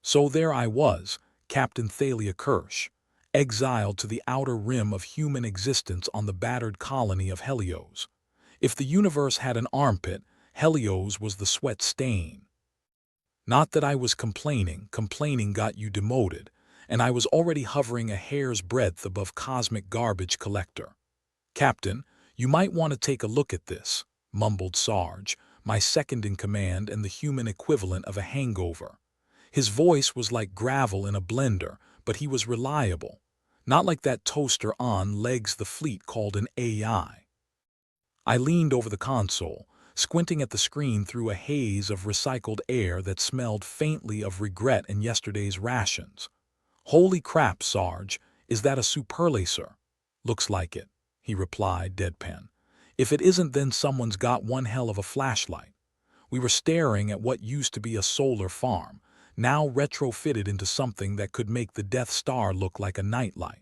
So there I was, Captain Thalia Kirsch, exiled to the outer rim of human existence on the battered colony of Helios. If the universe had an armpit, Helios was the sweat stain. Not that I was complaining got you demoted, and I was already hovering a hair's breadth above cosmic garbage collector. Captain, you might want to take a look at this, mumbled Sarge, my second-in-command and the human equivalent of a hangover. His voice was like gravel in a blender, but he was reliable. Not like that toaster on legs the fleet called an AI. I leaned over the console, squinting at the screen through a haze of recycled air that smelled faintly of regret and yesterday's rations. Holy crap, Sarge, is that a superlaser? Looks like it, he replied, deadpan. If it isn't, then someone's got one hell of a flashlight. We were staring at what used to be a solar farm, now retrofitted into something that could make the Death Star look like a nightlight.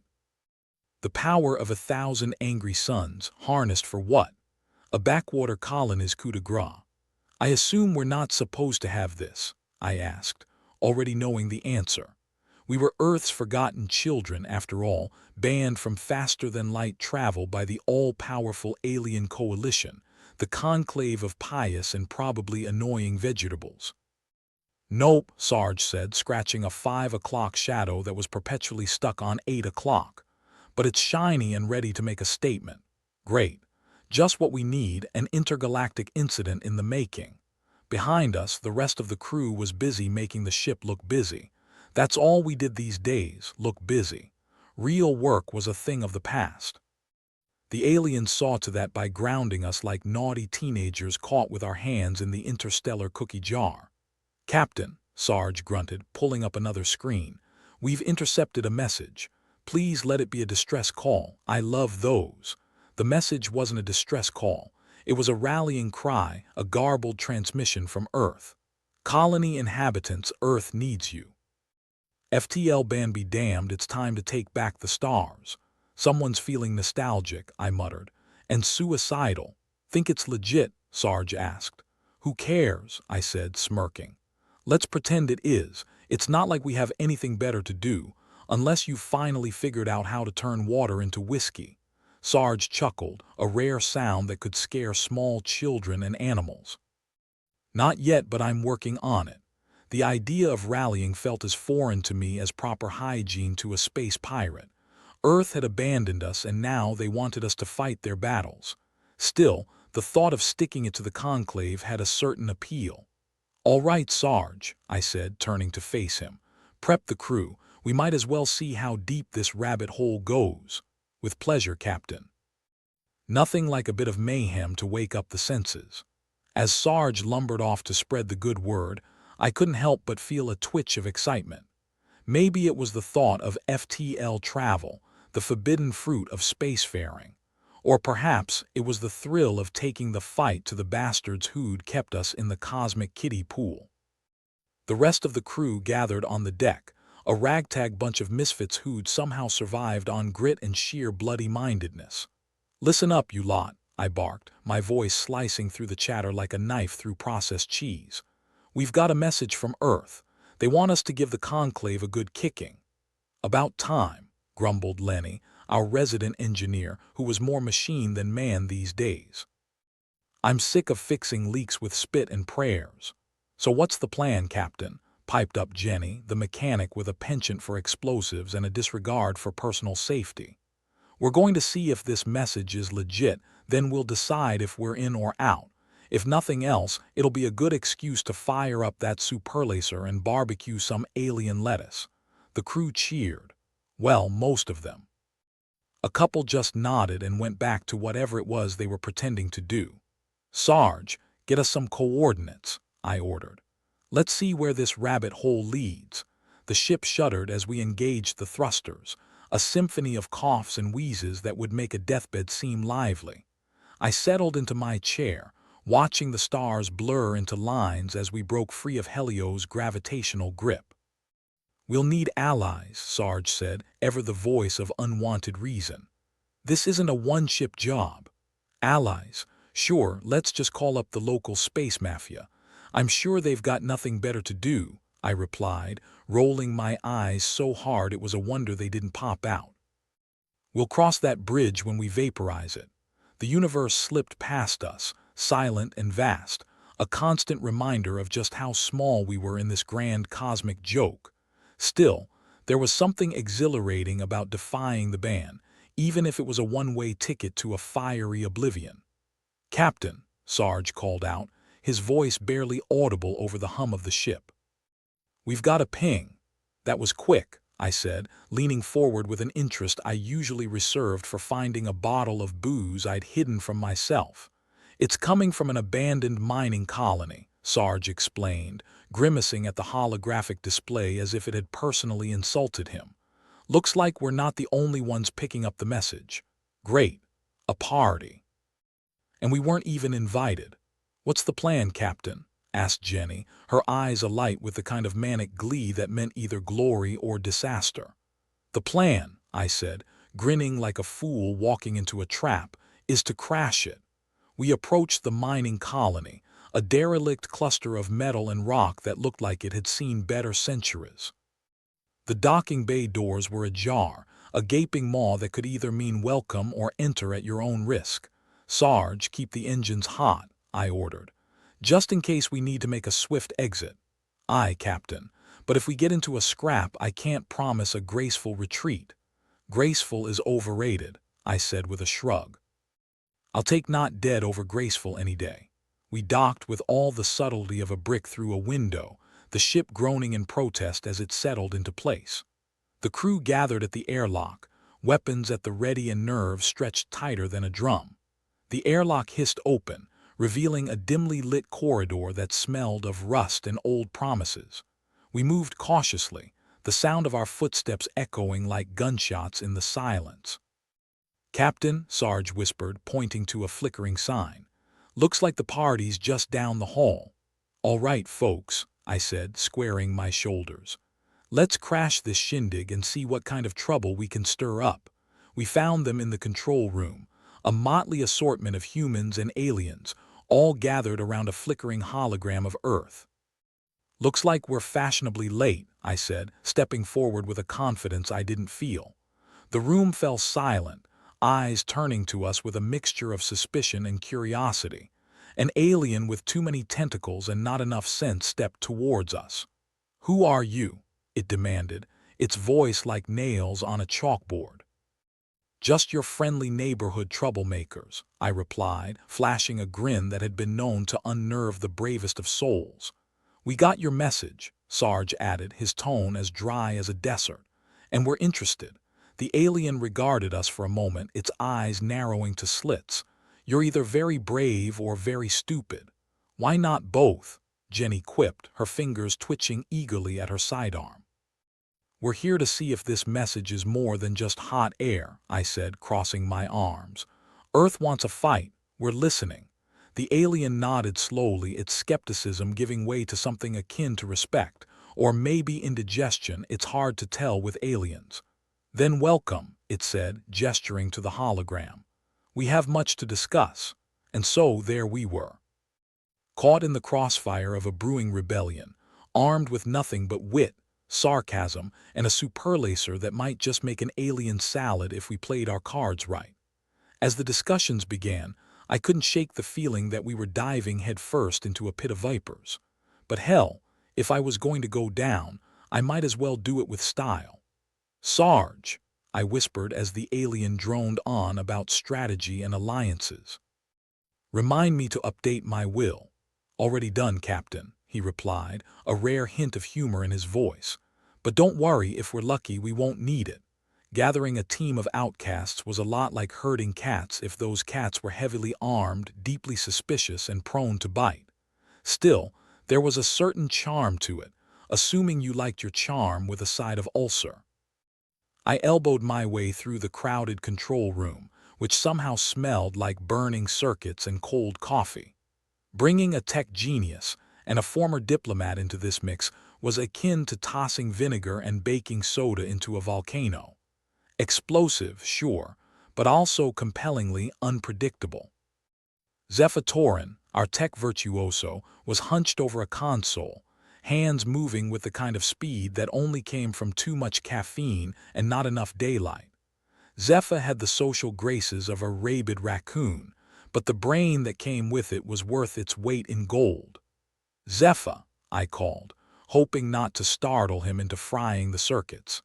The power of 1,000 angry suns, harnessed for what? A backwater colony's coup de grace. I assume we're not supposed to have this, I asked, already knowing the answer. We were Earth's forgotten children, after all, banned from faster-than-light travel by the all-powerful alien coalition, the conclave of pious and probably annoying vegetables. Nope, Sarge said, scratching a 5 o'clock shadow that was perpetually stuck on 8 o'clock. But it's shiny and ready to make a statement. Great. Just what we need, an intergalactic incident in the making. Behind us, the rest of the crew was busy making the ship look busy. That's all we did these days, look busy. Real work was a thing of the past. The aliens saw to that by grounding us like naughty teenagers caught with our hands in the interstellar cookie jar. Captain, Sarge grunted, pulling up another screen. We've intercepted a message. Please let it be a distress call. I love those. The message wasn't a distress call. It was a rallying cry, a garbled transmission from Earth. Colony inhabitants, Earth needs you. FTL ban be damned, it's time to take back the stars. Someone's feeling nostalgic, I muttered. And suicidal. Think it's legit? Sarge asked. Who cares? I said, smirking. Let's pretend it is. It's not like we have anything better to do, unless you've finally figured out how to turn water into whiskey. Sarge chuckled, a rare sound that could scare small children and animals. Not yet, but I'm working on it. The idea of rallying felt as foreign to me as proper hygiene to a space pirate. Earth had abandoned us, and now they wanted us to fight their battles. Still, the thought of sticking it to the conclave had a certain appeal. All right, Sarge, I said, turning to face him. Prep the crew. We might as well see how deep this rabbit hole goes. With pleasure, Captain. Nothing like a bit of mayhem to wake up the senses. As Sarge lumbered off to spread the good word, I couldn't help but feel a twitch of excitement. Maybe it was the thought of FTL travel, the forbidden fruit of spacefaring. Or perhaps it was the thrill of taking the fight to the bastards who'd kept us in the cosmic kiddie pool. The rest of the crew gathered on the deck, a ragtag bunch of misfits who'd somehow survived on grit and sheer bloody-mindedness. Listen up, you lot, I barked, my voice slicing through the chatter like a knife through processed cheese. We've got a message from Earth. They want us to give the conclave a good kicking. About time, grumbled Lenny, our resident engineer, who was more machine than man these days. I'm sick of fixing leaks with spit and prayers. So what's the plan, Captain? Piped up Jenny, the mechanic with a penchant for explosives and a disregard for personal safety. We're going to see if this message is legit, then we'll decide if we're in or out. If nothing else, it'll be a good excuse to fire up that superlaser and barbecue some alien lettuce. The crew cheered. Well, most of them. A couple just nodded and went back to whatever it was they were pretending to do. Sarge, get us some coordinates, I ordered. Let's see where this rabbit hole leads. The ship shuddered as we engaged the thrusters, a symphony of coughs and wheezes that would make a deathbed seem lively. I settled into my chair, watching the stars blur into lines as we broke free of Helios' gravitational grip. We'll need allies, Sarge said, ever the voice of unwanted reason. This isn't a one-ship job. Allies? Sure, let's just call up the local space mafia. I'm sure they've got nothing better to do, I replied, rolling my eyes so hard it was a wonder they didn't pop out. We'll cross that bridge when we vaporize it. The universe slipped past us, silent and vast, a constant reminder of just how small we were in this grand cosmic joke. Still, there was something exhilarating about defying the ban, even if it was a one-way ticket to a fiery oblivion. "Captain," Sarge called out, his voice barely audible over the hum of the ship. "We've got a ping." "That was quick," I said, leaning forward with an interest I usually reserved for finding a bottle of booze I'd hidden from myself. "It's coming from an abandoned mining colony," Sarge explained, grimacing at the holographic display as if it had personally insulted him. "Looks like we're not the only ones picking up the message." "Great. A party." "And we weren't even invited." "What's the plan, Captain?" asked Jenny, her eyes alight with the kind of manic glee that meant either glory or disaster. "The plan," I said, grinning like a fool walking into a trap, "is to crash it." We approached the mining colony, a derelict cluster of metal and rock that looked like it had seen better centuries. The docking bay doors were ajar, a gaping maw that could either mean welcome or enter at your own risk. "Sarge, keep the engines hot," I ordered, "just in case we need to make a swift exit." "Aye, Captain, but if we get into a scrap, I can't promise a graceful retreat." "Graceful is overrated," I said with a shrug. "I'll take not dead over graceful any day." We docked with all the subtlety of a brick through a window, the ship groaning in protest as it settled into place. The crew gathered at the airlock, weapons at the ready and nerves stretched tighter than a drum. The airlock hissed open, revealing a dimly lit corridor that smelled of rust and old promises. We moved cautiously, the sound of our footsteps echoing like gunshots in the silence. "Captain," Sarge whispered, pointing to a flickering sign. "Looks like the party's just down the hall." "All right, folks," I said, squaring my shoulders. "Let's crash this shindig and see what kind of trouble we can stir up." We found them in the control room, a motley assortment of humans and aliens, all gathered around a flickering hologram of Earth. "Looks like we're fashionably late," I said, stepping forward with a confidence I didn't feel. The room fell silent, eyes turning to us with a mixture of suspicion and curiosity. An alien with too many tentacles and not enough sense stepped towards us. "Who are you?" it demanded, its voice like nails on a chalkboard. "Just your friendly neighborhood troublemakers," I replied, flashing a grin that had been known to unnerve the bravest of souls. "We got your message," Sarge added, his tone as dry as a desert, "and we're interested." The alien regarded us for a moment, its eyes narrowing to slits. "You're either very brave or very stupid." "Why not both?" Jenny quipped, her fingers twitching eagerly at her sidearm. "We're here to see if this message is more than just hot air," I said, crossing my arms. "Earth wants a fight. We're listening." The alien nodded slowly, its skepticism giving way to something akin to respect, or maybe indigestion, it's hard to tell with aliens. "Then welcome," it said, gesturing to the hologram. "We have much to discuss." And so there we were, caught in the crossfire of a brewing rebellion, armed with nothing but wit, sarcasm, and a superlacer that might just make an alien salad if we played our cards right. As the discussions began, I couldn't shake the feeling that we were diving headfirst into a pit of vipers. But hell, if I was going to go down, I might as well do it with style. "Sarge," I whispered as the alien droned on about strategy and alliances. "Remind me to update my will." "Already done, Captain," he replied, a rare hint of humor in his voice. "But don't worry, if we're lucky we won't need it." Gathering a team of outcasts was a lot like herding cats if those cats were heavily armed, deeply suspicious, and prone to bite. Still, there was a certain charm to it, assuming you liked your charm with a side of ulcer. I elbowed my way through the crowded control room, which somehow smelled like burning circuits and cold coffee. Bringing a tech genius and a former diplomat into this mix was akin to tossing vinegar and baking soda into a volcano. Explosive, sure, but also compellingly unpredictable. Zephyr Torin, our tech virtuoso, was hunched over a console, hands moving with the kind of speed that only came from too much caffeine and not enough daylight. Zephyr had the social graces of a rabid raccoon, but the brain that came with it was worth its weight in gold. "Zephyr," I called, hoping not to startle him into frying the circuits.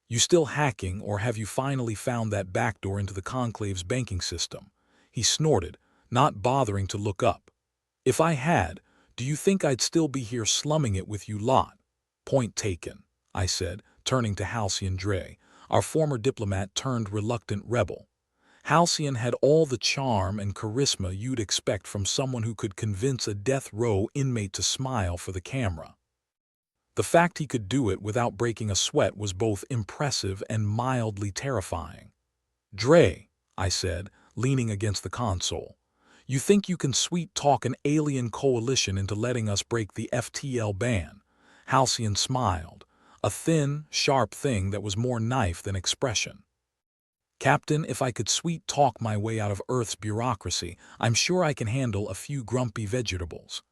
"You still hacking, or have you finally found that backdoor into the Conclave's banking system?" He snorted, not bothering to look up. "If I had, do you think I'd still be here slumming it with you lot?" "Point taken," I said, turning to Halcyon Dre, our former diplomat turned reluctant rebel. Halcyon had all the charm and charisma you'd expect from someone who could convince a death row inmate to smile for the camera. The fact he could do it without breaking a sweat was both impressive and mildly terrifying. "Dre," I said, leaning against the console, "you think you can sweet-talk an alien coalition into letting us break the FTL ban?" Halcyon smiled, a thin, sharp thing that was more knife than expression. "Captain, if I could sweet-talk my way out of Earth's bureaucracy, I'm sure I can handle a few grumpy vegetables."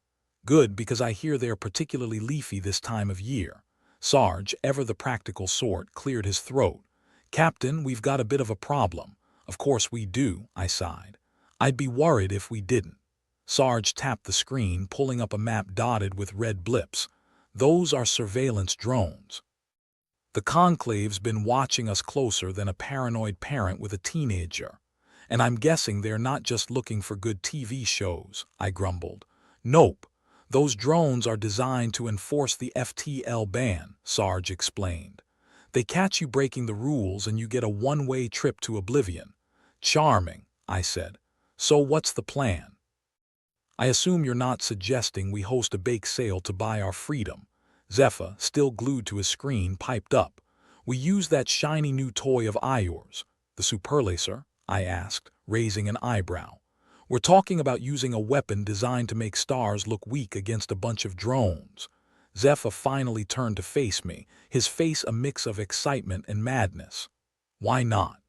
"Good, because I hear they're particularly leafy this time of year." Sarge, ever the practical sort, cleared his throat. "Captain, we've got a bit of a problem." "Of course we do," I sighed. "I'd be worried if we didn't." Sarge tapped the screen, pulling up a map dotted with red blips. "Those are surveillance drones. The Conclave's been watching us closer than a paranoid parent with a teenager. And I'm guessing they're not just looking for good TV shows," I grumbled. "Nope. Those drones are designed to enforce the FTL ban," Sarge explained. "They catch you breaking the rules and you get a one-way trip to oblivion." "Charming," I said. "So what's the plan?" "I assume you're not suggesting we host a bake sale to buy our freedom." Zephyr, still glued to his screen, piped up. "We use that shiny new toy of yours, the Superlacer?" I asked, raising an eyebrow. "We're talking about using a weapon designed to make stars look weak against a bunch of drones." Zephyr finally turned to face me, his face a mix of excitement and madness. "Why not?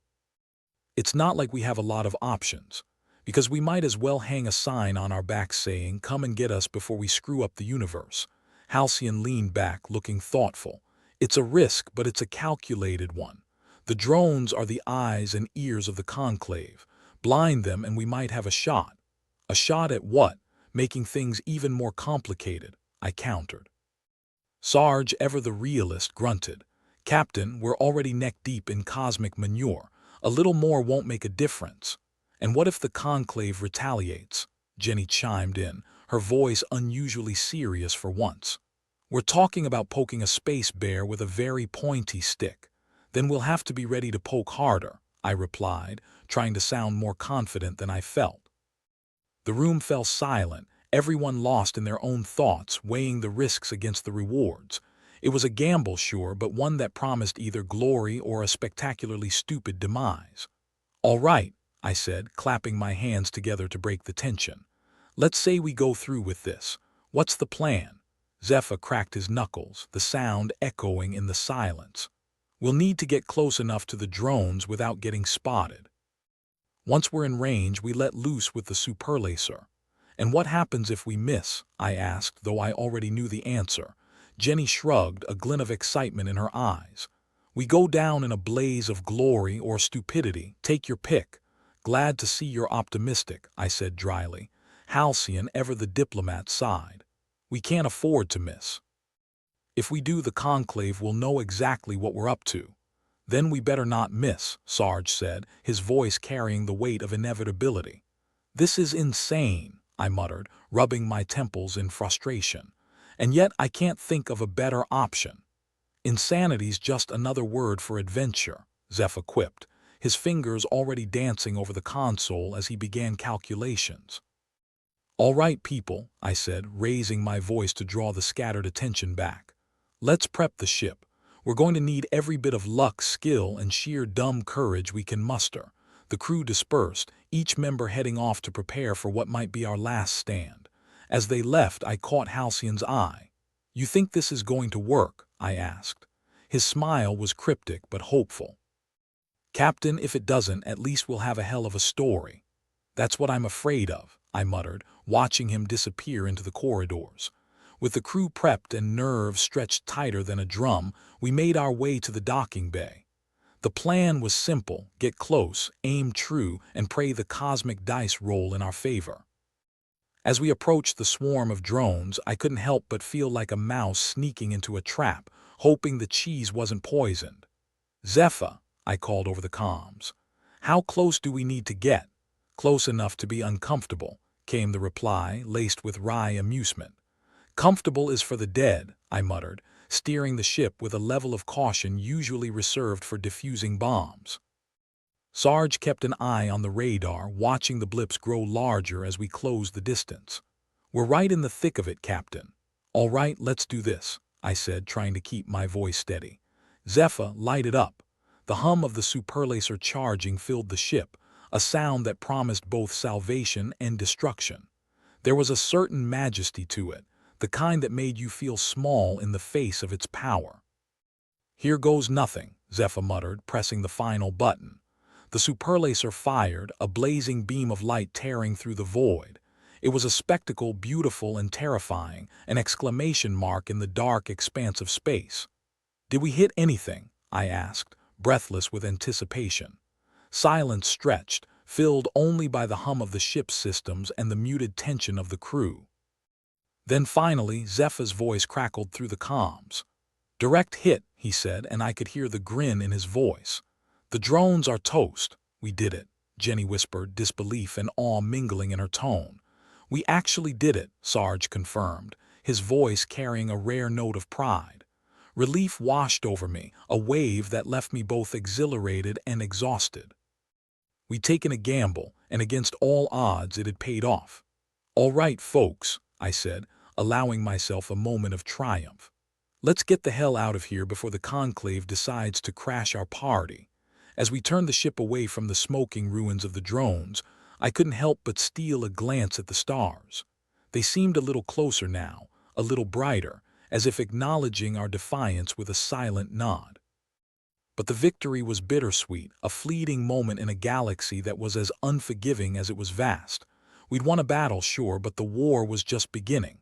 It's not like we have a lot of options. Because we might as well hang a sign on our backs saying, 'Come and get us before we screw up the universe.'" Halcyon leaned back, looking thoughtful. "It's a risk, but it's a calculated one. The drones are the eyes and ears of the Conclave. Blind them and we might have a shot." "A shot at what?" "Making things even more complicated," I countered. Sarge, ever the realist, grunted. "Captain, we're already neck-deep in cosmic manure. A little more won't make a difference." "And what if the Conclave retaliates?" Jenny chimed in, her voice unusually serious for once. "We're talking about poking a space bear with a very pointy stick." "Then we'll have to be ready to poke harder," I replied, trying to sound more confident than I felt. The room fell silent, everyone lost in their own thoughts, weighing the risks against the rewards. It was a gamble, sure, but one that promised either glory or a spectacularly stupid demise. "All right," I said, clapping my hands together to break the tension. "Let's say we go through with this. What's the plan?" Zephyr cracked his knuckles, the sound echoing in the silence. "We'll need to get close enough to the drones without getting spotted. Once we're in range, we let loose with the Superlacer." "And what happens if we miss?" I asked, though I already knew the answer. Jenny shrugged, a glint of excitement in her eyes. "We go down in a blaze of glory or stupidity. Take your pick." "Glad to see you're optimistic," I said dryly. Halcyon, ever the diplomat, sighed. "We can't afford to miss. If we do, the Conclave will know exactly what we're up to." "Then we better not miss," Sarge said, his voice carrying the weight of inevitability. "This is insane," I muttered, rubbing my temples in frustration. "And yet I can't think of a better option." "Insanity's just another word for adventure," Zephyr quipped, his fingers already dancing over the console as he began calculations. "All right, people," I said, raising my voice to draw the scattered attention back. "Let's prep the ship. We're going to need every bit of luck, skill, and sheer dumb courage we can muster." The crew dispersed, each member heading off to prepare for what might be our last stand. As they left, I caught Halcyon's eye. "You think this is going to work?" I asked. His smile was cryptic but hopeful. "Captain, if it doesn't, at least we'll have a hell of a story." "That's what I'm afraid of," I muttered, watching him disappear into the corridors. With the crew prepped and nerves stretched tighter than a drum, we made our way to the docking bay. The plan was simple: get close, aim true, and pray the cosmic dice roll in our favor. As we approached the swarm of drones, I couldn't help but feel like a mouse sneaking into a trap, hoping the cheese wasn't poisoned. "Zephyr," I called over the comms. "How close do we need to get?" "Close enough to be uncomfortable," came the reply, laced with wry amusement. "Comfortable is for the dead," I muttered, steering the ship with a level of caution usually reserved for defusing bombs. Sarge kept an eye on the radar, watching the blips grow larger as we closed the distance. "We're right in the thick of it, Captain." "All right, let's do this," I said, trying to keep my voice steady. Zephyr lighted up. The hum of the superlaser charging filled the ship, a sound that promised both salvation and destruction. There was a certain majesty to it, the kind that made you feel small in the face of its power. "Here goes nothing," Zephyr muttered, pressing the final button. The superlaser fired, a blazing beam of light tearing through the void. It was a spectacle beautiful and terrifying, an exclamation mark in the dark expanse of space. "Did we hit anything?" I asked, breathless with anticipation. Silence stretched, filled only by the hum of the ship's systems and the muted tension of the crew. Then finally, Zephyr's voice crackled through the comms. "Direct hit," he said, and I could hear the grin in his voice. "The drones are toast." "We did it," Jenny whispered, disbelief and awe mingling in her tone. "We actually did it," Sarge confirmed, his voice carrying a rare note of pride. Relief washed over me, a wave that left me both exhilarated and exhausted. We'd taken a gamble, and against all odds it had paid off. "All right, folks," I said, allowing myself a moment of triumph. "Let's get the hell out of here before the conclave decides to crash our party." As we turned the ship away from the smoking ruins of the drones, I couldn't help but steal a glance at the stars. They seemed a little closer now, a little brighter, as if acknowledging our defiance with a silent nod. But the victory was bittersweet, a fleeting moment in a galaxy that was as unforgiving as it was vast. We'd won a battle, sure, but the war was just beginning.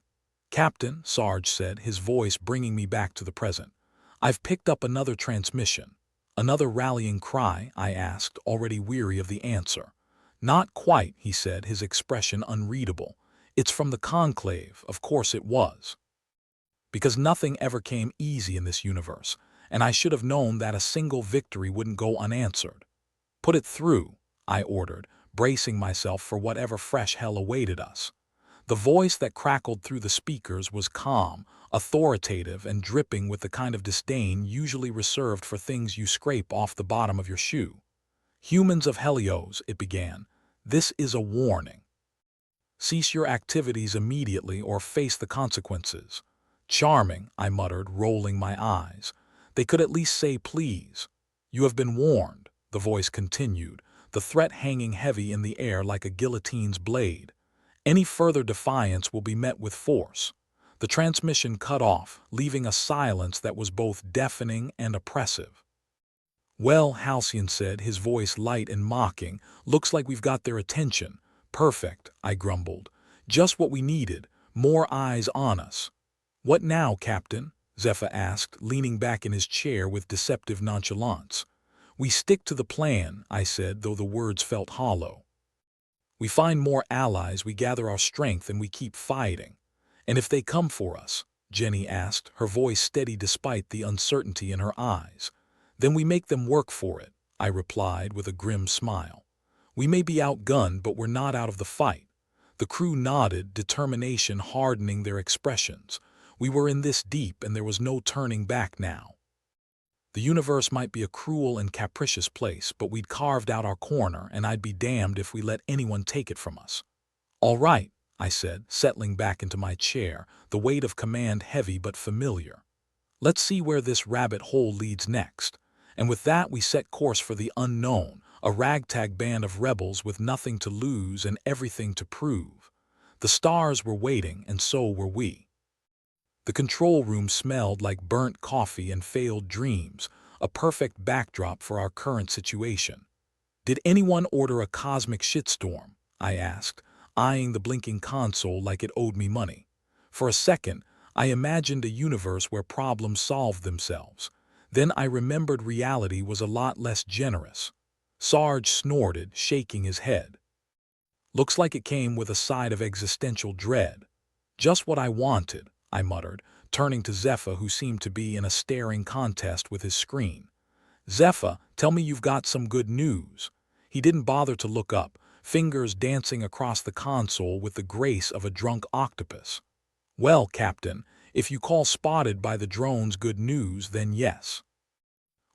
"Captain," Sarge said, his voice bringing me back to the present, "I've picked up another transmission." "Another rallying cry?" I asked, already weary of the answer. "Not quite," he said, his expression unreadable. "It's from the conclave." Of course it was. Because nothing ever came easy in this universe, and I should have known that a single victory wouldn't go unanswered. "Put it through," I ordered, bracing myself for whatever fresh hell awaited us. The voice that crackled through the speakers was calm, authoritative, and dripping with the kind of disdain usually reserved for things you scrape off the bottom of your shoe. "Humans of Helios," it began, "this is a warning. Cease your activities immediately or face the consequences." "Charming," I muttered, rolling my eyes. "They could at least say please." "You have been warned," the voice continued, the threat hanging heavy in the air like a guillotine's blade. "Any further defiance will be met with force." The transmission cut off, leaving a silence that was both deafening and oppressive. "Well," Halcyon said, his voice light and mocking, "looks like we've got their attention." "Perfect," I grumbled. "Just what we needed, more eyes on us." "What now, Captain?" Zephyr asked, leaning back in his chair with deceptive nonchalance. "We stick to the plan," I said, though the words felt hollow. "We find more allies, we gather our strength, and we keep fighting." "And if they come for us?" Jenny asked, her voice steady despite the uncertainty in her eyes. "Then we make them work for it," I replied with a grim smile. "We may be outgunned, but we're not out of the fight." The crew nodded, determination hardening their expressions. We were in this deep, and there was no turning back now. The universe might be a cruel and capricious place, but we'd carved out our corner, and I'd be damned if we let anyone take it from us. "All right," I said, settling back into my chair, the weight of command heavy but familiar. "Let's see where this rabbit hole leads next." And with that we set course for the unknown, a ragtag band of rebels with nothing to lose and everything to prove. The stars were waiting, and so were we. The control room smelled like burnt coffee and failed dreams, a perfect backdrop for our current situation. "Did anyone order a cosmic shitstorm?" I asked, eyeing the blinking console like it owed me money. For a second, I imagined a universe where problems solved themselves. Then I remembered reality was a lot less generous. Sarge snorted, shaking his head. Looks like it came with a side of existential dread. Just what I wanted, I muttered, turning to Zephyr, who seemed to be in a staring contest with his screen. Zephyr, tell me you've got some good news. He didn't bother to look up, fingers dancing across the console with the grace of a drunk octopus. Well, Captain, if you call spotted by the drones good news, then yes.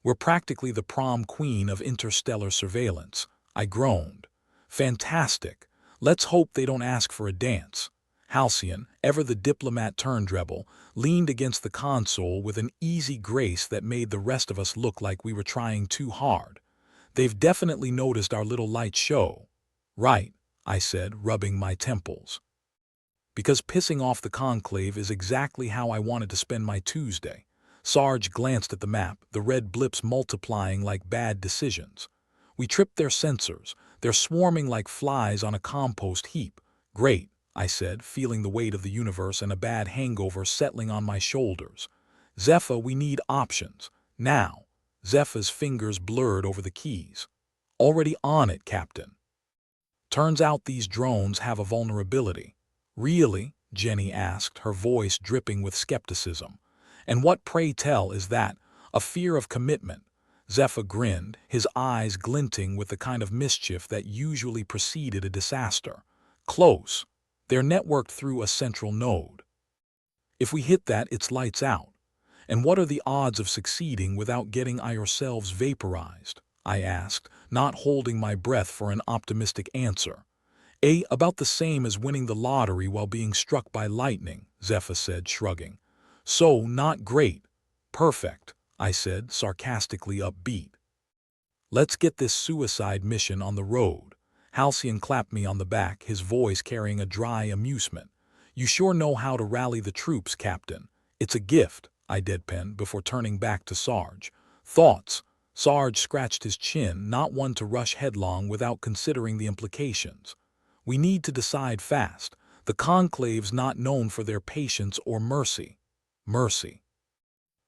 We're practically the prom queen of interstellar surveillance, I groaned. Fantastic. Let's hope they don't ask for a dance. Halcyon, ever the diplomat-turned-rebel, leaned against the console with an easy grace that made the rest of us look like we were trying too hard. They've definitely noticed our little light show. Right, I said, rubbing my temples. Because pissing off the conclave is exactly how I wanted to spend my Tuesday. Sarge glanced at the map, the red blips multiplying like bad decisions. We tripped their sensors. They're swarming like flies on a compost heap. Great, I said, feeling the weight of the universe and a bad hangover settling on my shoulders. Zephyr, we need options. Now. Zephyr's fingers blurred over the keys. Already on it, Captain. Turns out these drones have a vulnerability. Really? Jenny asked, her voice dripping with skepticism. And what, pray tell, is that? A fear of commitment. Zephyr grinned, his eyes glinting with the kind of mischief that usually preceded a disaster. Close. They're networked through a central node. If we hit that, it's lights out. And what are the odds of succeeding without getting ourselves vaporized? I asked, not holding my breath for an optimistic answer. About the same as winning the lottery while being struck by lightning, Zephyr said, shrugging. So, not great. Perfect, I said, sarcastically upbeat. Let's get this suicide mission on the road. Halcyon clapped me on the back, his voice carrying a dry amusement. You sure know how to rally the troops, Captain. It's a gift, I deadpanned before turning back to Sarge. Thoughts? Sarge scratched his chin, not one to rush headlong without considering the implications. We need to decide fast. The conclave's not known for their patience or mercy. Mercy.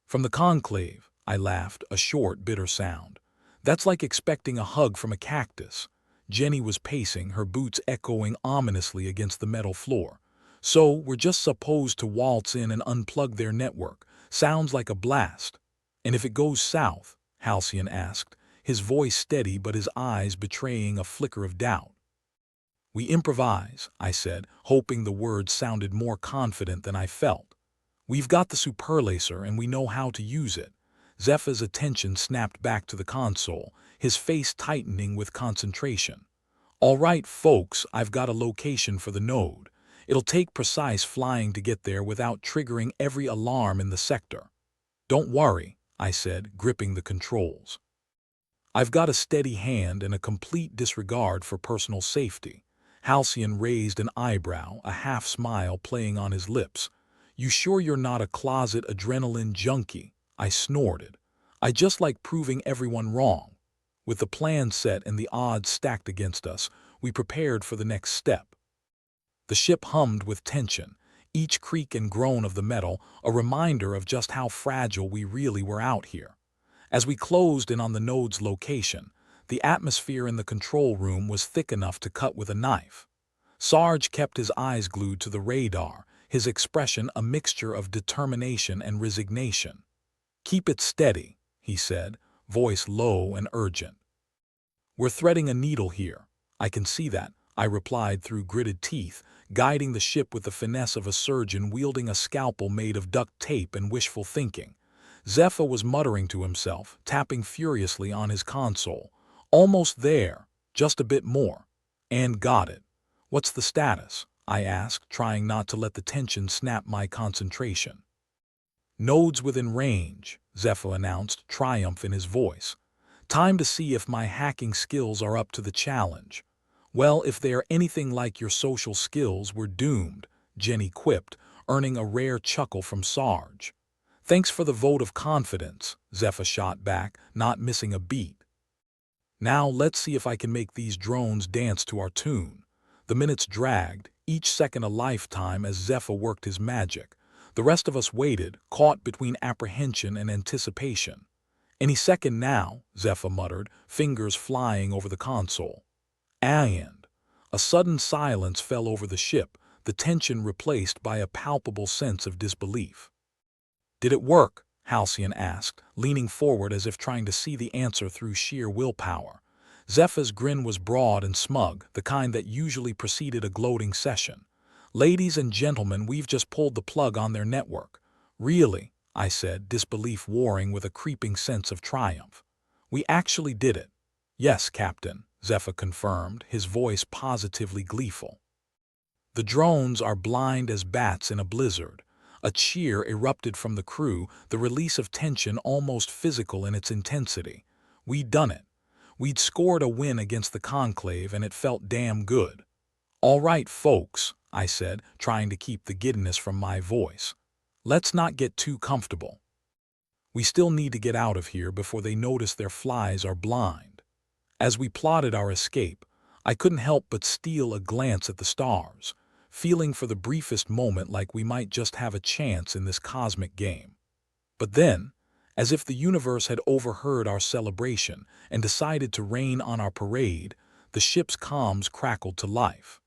From the conclave, I laughed, a short, bitter sound. That's like expecting a hug from a cactus. Jenny was pacing, her boots echoing ominously against the metal floor. So, we're just supposed to waltz in and unplug their network. Sounds like a blast. And if it goes south? Halcyon asked, his voice steady but his eyes betraying a flicker of doubt. We improvise, I said, hoping the words sounded more confident than I felt. We've got the superlaser and we know how to use it. Zephyr's attention snapped back to the console, his face tightening with concentration. All right, folks, I've got a location for the node. It'll take precise flying to get there without triggering every alarm in the sector. Don't worry, I said, gripping the controls. I've got a steady hand and a complete disregard for personal safety. Halcyon raised an eyebrow, a half-smile playing on his lips. You sure you're not a closet adrenaline junkie? I snorted. I just like proving everyone wrong. With the plan set and the odds stacked against us, we prepared for the next step. The ship hummed with tension, each creak and groan of the metal a reminder of just how fragile we really were out here. As we closed in on the node's location, the atmosphere in the control room was thick enough to cut with a knife. Sarge kept his eyes glued to the radar, his expression a mixture of determination and resignation. Keep it steady, he said, voice low and urgent. We're threading a needle here. I can see that, I replied through gritted teeth, guiding the ship with the finesse of a surgeon wielding a scalpel made of duct tape and wishful thinking. Zephyr was muttering to himself, tapping furiously on his console. Almost there, just a bit more. And got it. What's the status? I asked, trying not to let the tension snap my concentration. Nodes within range, Zephyr announced, triumph in his voice. Time to see if my hacking skills are up to the challenge. Well, if they are anything like your social skills, we're doomed, Jenny quipped, earning a rare chuckle from Sarge. Thanks for the vote of confidence, Zephyr shot back, not missing a beat. Now let's see if I can make these drones dance to our tune. The minutes dragged, each second a lifetime as Zephyr worked his magic. The rest of us waited, caught between apprehension and anticipation. "Any second now," Zephyr muttered, fingers flying over the console. And a sudden silence fell over the ship, the tension replaced by a palpable sense of disbelief. "Did it work?" Halcyon asked, leaning forward as if trying to see the answer through sheer willpower. Zephyr's grin was broad and smug, the kind that usually preceded a gloating session. "Ladies and gentlemen, we've just pulled the plug on their network." "Really?" I said, disbelief warring with a creeping sense of triumph. "We actually did it." "Yes, Captain," Zephyr confirmed, his voice positively gleeful. "The drones are blind as bats in a blizzard." A cheer erupted from the crew, the release of tension almost physical in its intensity. We'd done it. We'd scored a win against the Conclave, and it felt damn good. "All right, folks," I said, trying to keep the giddiness from my voice. "Let's not get too comfortable. We still need to get out of here before they notice their flies are blind." As we plotted our escape, I couldn't help but steal a glance at the stars, feeling for the briefest moment like we might just have a chance in this cosmic game. But then, as if the universe had overheard our celebration and decided to rain on our parade, the ship's comms crackled to life.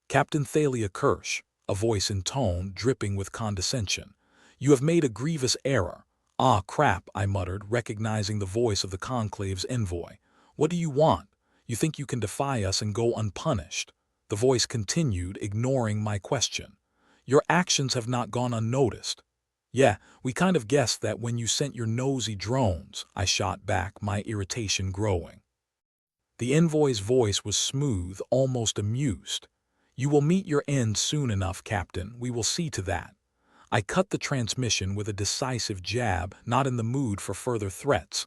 "Captain Thalia Kirsch," a voice in tone dripping with condescension, "you have made a grievous error." "Ah, crap," I muttered, recognizing the voice of the Conclave's envoy. "What do you want? You think you can defy us and go unpunished?" The voice continued, ignoring my question. "Your actions have not gone unnoticed." "Yeah, we kind of guessed that when you sent your nosy drones," I shot back, my irritation growing. The envoy's voice was smooth, almost amused. "You will meet your end soon enough, Captain. We will see to that." I cut the transmission with a decisive jab, not in the mood for further threats.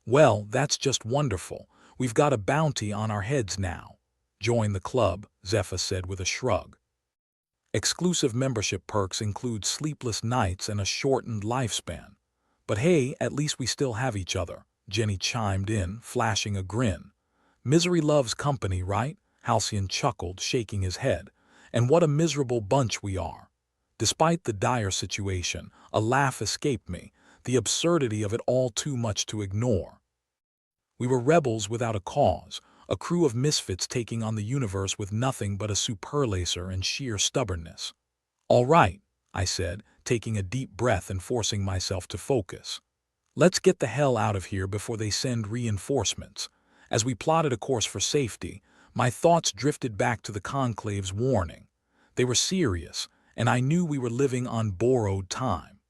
"Well, that's just wonderful. We've got a bounty on our heads now." "Join the club," Zephyr said with a shrug. "Exclusive membership perks include sleepless nights and a shortened lifespan." "But hey, at least we still have each other," Jenny chimed in, flashing a grin. "Misery loves company, right?" Halcyon chuckled, shaking his head. "And what a miserable bunch we are." Despite the dire situation, a laugh escaped me, the absurdity of it all too much to ignore. We were rebels without a cause, a crew of misfits taking on the universe with nothing but a superlaser and sheer stubbornness. "All right," I said, taking a deep breath and forcing myself to focus. "Let's get the hell out of here before they send reinforcements." As we plotted a course for safety, my thoughts drifted back to the Conclave's warning. They were serious, and I knew we were living on borrowed time.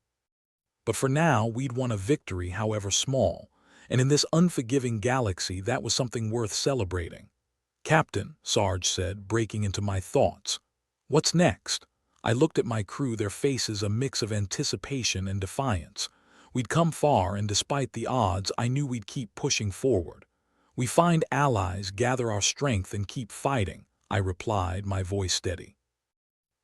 But for now, we'd won a victory, however small, and in this unforgiving galaxy that was something worth celebrating. "Captain," Sarge said, breaking into my thoughts. "What's next?" I looked at my crew, their faces a mix of anticipation and defiance. We'd come far, and despite the odds, I knew we'd keep pushing forward. "We find allies, gather our strength, and keep fighting," I replied, my voice steady.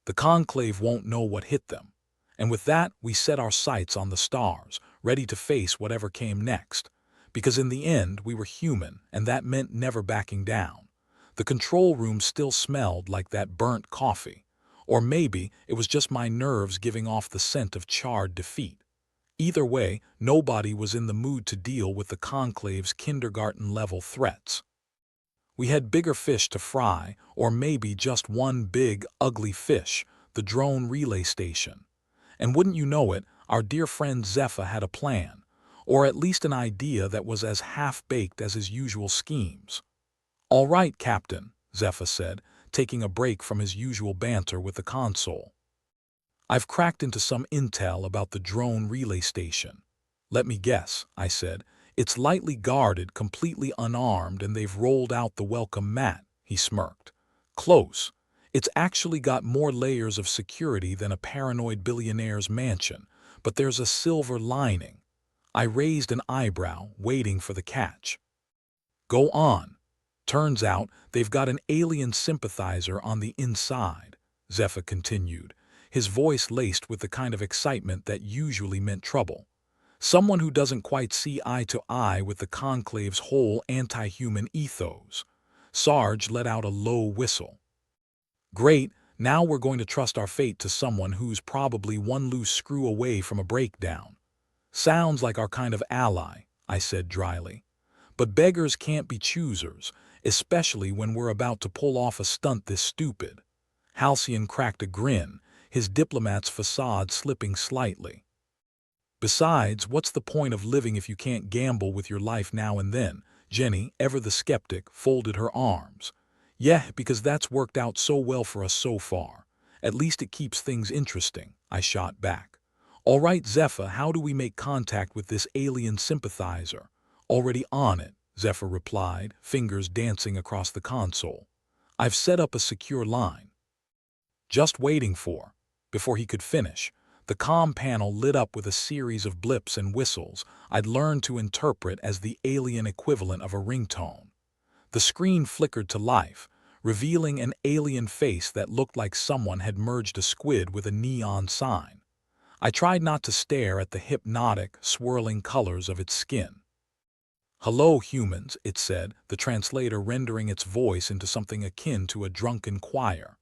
"The Conclave won't know what hit them." And with that, we set our sights on the stars, ready to face whatever came next. Because in the end, we were human, and that meant never backing down. The control room still smelled like that burnt coffee. Or maybe it was just my nerves giving off the scent of charred defeat. Either way, nobody was in the mood to deal with the Conclave's kindergarten-level threats. We had bigger fish to fry, or maybe just one big, ugly fish, the drone relay station. And wouldn't you know it, our dear friend Zephyr had a plan. Or at least an idea that was as half-baked as his usual schemes. "All right, Captain," Zephyr said, taking a break from his usual banter with the console. "I've cracked into some intel about the drone relay station." "Let me guess," I said. "It's lightly guarded, completely unarmed, and they've rolled out the welcome mat," he smirked. "Close. It's actually got more layers of security than a paranoid billionaire's mansion, but there's a silver lining." I raised an eyebrow, waiting for the catch. "Go on." "Turns out they've got an alien sympathizer on the inside," Zephyr continued, his voice laced with the kind of excitement that usually meant trouble. "Someone who doesn't quite see eye to eye with the Conclave's whole anti-human ethos." Sarge let out a low whistle. "Great, Now we're going to trust our fate to someone who's probably one loose screw away from a breakdown. Sounds like our kind of ally, I said dryly. But beggars can't be choosers, especially when we're about to pull off a stunt this stupid. Halcyon cracked a grin, his diplomat's facade slipping slightly. Besides, what's the point of living if you can't gamble with your life now and then? Jenny, ever the skeptic, folded her arms. Yeah, because that's worked out so well for us so far. At least it keeps things interesting, I shot back. All right, Zephyr, how do we make contact with this alien sympathizer? Already on it, Zephyr replied, fingers dancing across the console. I've set up a secure line. Just waiting for. Before he could finish, the comm panel lit up with a series of blips and whistles I'd learned to interpret as the alien equivalent of a ringtone. The screen flickered to life, revealing an alien face that looked like someone had merged a squid with a neon sign. I tried not to stare at the hypnotic, swirling colors of its skin. "Hello, humans," it said, the translator rendering its voice into something akin to a drunken choir.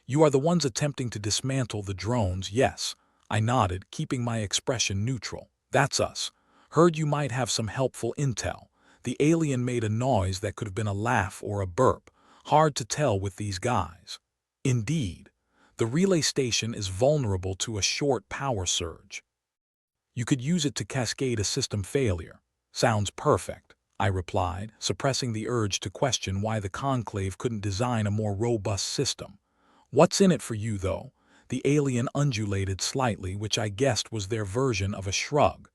"You are the ones attempting to dismantle the drones, yes." I nodded, keeping my expression neutral. "That's us. Heard you might have some helpful intel." The alien made a noise that could have been a laugh or a burp. Hard to tell with these guys. Indeed, the relay station is vulnerable to a short power surge. You could use it to cascade a system failure. Sounds perfect, I replied, suppressing the urge to question why the Conclave couldn't design a more robust system. "What's in it for you, though?" The alien undulated slightly, which I guessed was their version of a shrug.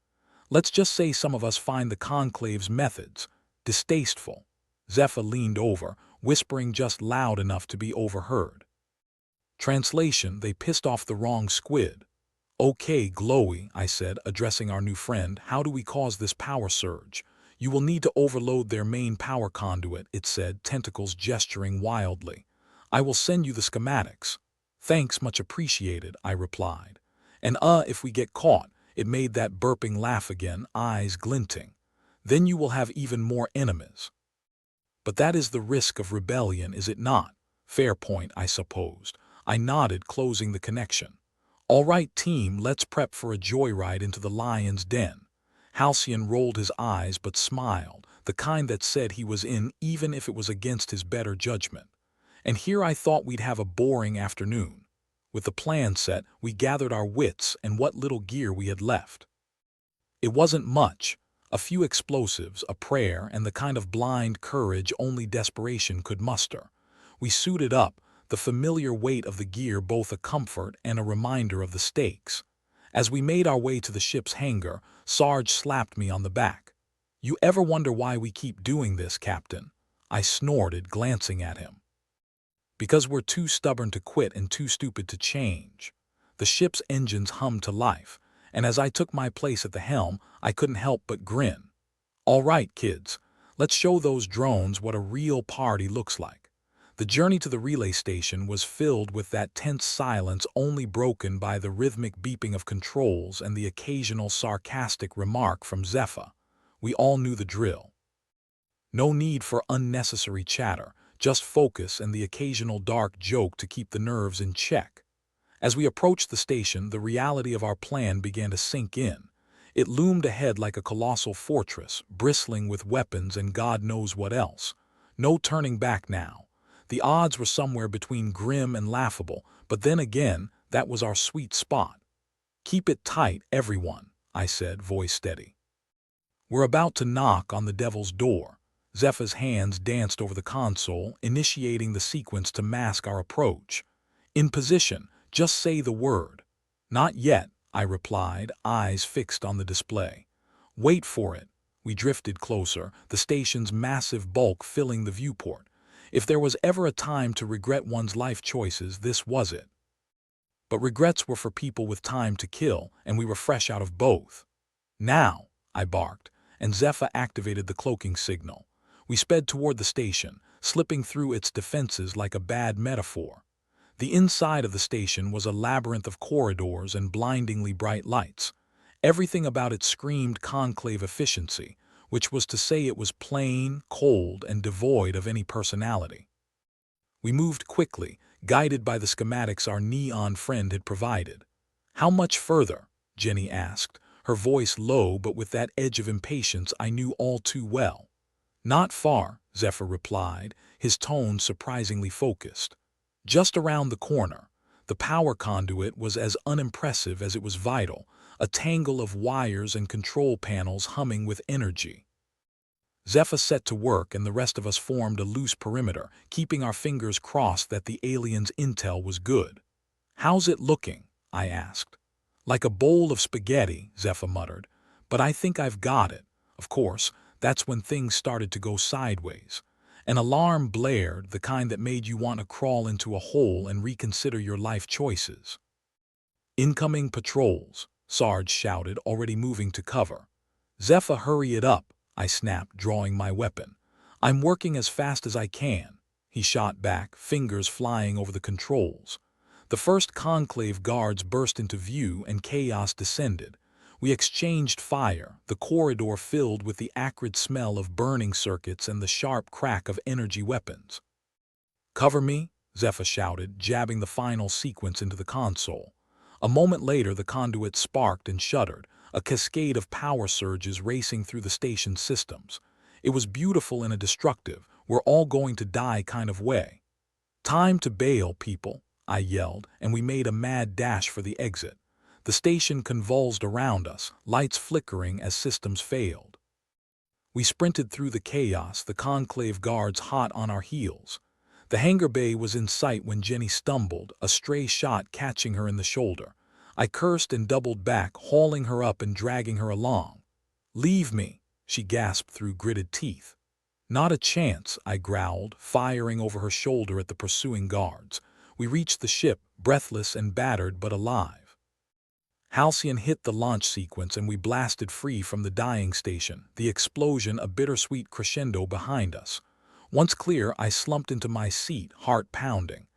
"Let's just say some of us find the Conclave's methods distasteful." Zephyr leaned over, whispering just loud enough to be overheard. Translation: they pissed off the wrong squid. "Okay, Glowy," I said, addressing our new friend, "how do we cause this power surge?" "You will need to overload their main power conduit," it said, tentacles gesturing wildly. "I will send you the schematics." "Thanks, much appreciated," I replied. "And if we get caught," it made that burping laugh again, eyes glinting. "Then you will have even more enemies." "But that is the risk of rebellion, is it not?" "Fair point, I supposed." I nodded, closing the connection. "All right, team, let's prep for a joyride into the lion's den." Halcyon rolled his eyes but smiled, the kind that said he was in even if it was against his better judgment. And here I thought we'd have a boring afternoon. With the plan set, we gathered our wits and what little gear we had left. It wasn't much. A few explosives, a prayer, and the kind of blind courage only desperation could muster. We suited up, the familiar weight of the gear both a comfort and a reminder of the stakes. As we made our way to the ship's hangar, Sarge slapped me on the back. "You ever wonder why we keep doing this, Captain?" I snorted, glancing at him. "Because we're too stubborn to quit and too stupid to change." The ship's engines hummed to life, and as I took my place at the helm, I couldn't help but grin. "All right, kids, let's show those drones what a real party looks like." The journey to the relay station was filled with that tense silence only broken by the rhythmic beeping of controls and the occasional sarcastic remark from Zephyr. We all knew the drill. No need for unnecessary chatter, just focus and the occasional dark joke to keep the nerves in check. As we approached the station, the reality of our plan began to sink in. It loomed ahead like a colossal fortress, bristling with weapons and God knows what else. No turning back now. The odds were somewhere between grim and laughable, but then again, that was our sweet spot. "Keep it tight, everyone," I said, voice steady. "We're about to knock on the devil's door." Zephyr's hands danced over the console, initiating the sequence to mask our approach. "In position, just say the word." "Not yet," I replied, eyes fixed on the display. "Wait for it." We drifted closer, the station's massive bulk filling the viewport. If there was ever a time to regret one's life choices, this was it. But regrets were for people with time to kill, and we were fresh out of both. "Now," I barked, and Zephyr activated the cloaking signal. We sped toward the station, slipping through its defenses like a bad metaphor. The inside of the station was a labyrinth of corridors and blindingly bright lights. Everything about it screamed conclave efficiency, which was to say it was plain, cold, and devoid of any personality. We moved quickly, guided by the schematics our neon friend had provided. "How much further?" Jenny asked, her voice low but with that edge of impatience I knew all too well. "Not far," Zephyr replied, his tone surprisingly focused. "Just around the corner." The power conduit was as unimpressive as it was vital, a tangle of wires and control panels humming with energy. Zephyr set to work and the rest of us formed a loose perimeter, keeping our fingers crossed that the alien's intel was good. "How's it looking?" I asked. "Like a bowl of spaghetti," Zephyr muttered, "but I think I've got it." Of course, that's when things started to go sideways. An alarm blared, the kind that made you want to crawl into a hole and reconsider your life choices. "Incoming patrols," Sarge shouted, already moving to cover. "Zephyr, hurry it up," I snapped, drawing my weapon. "I'm working as fast as I can," he shot back, fingers flying over the controls. The first conclave guards burst into view and chaos descended. We exchanged fire, the corridor filled with the acrid smell of burning circuits and the sharp crack of energy weapons. "Cover me," Zephyr shouted, jabbing the final sequence into the console. A moment later the conduit sparked and shuddered, a cascade of power surges racing through the station's systems. It was beautiful in a destructive, we're all going to die kind of way. "Time to bail, people," I yelled, and we made a mad dash for the exit. The station convulsed around us, lights flickering as systems failed. We sprinted through the chaos, the conclave guards hot on our heels. The hangar bay was in sight when Jenny stumbled, a stray shot catching her in the shoulder. I cursed and doubled back, hauling her up and dragging her along. "Leave me," she gasped through gritted teeth. "Not a chance," I growled, firing over her shoulder at the pursuing guards. We reached the ship, breathless and battered but alive. Halcyon hit the launch sequence and we blasted free from the dying station, the explosion a bittersweet crescendo behind us. Once clear, I slumped into my seat, heart pounding.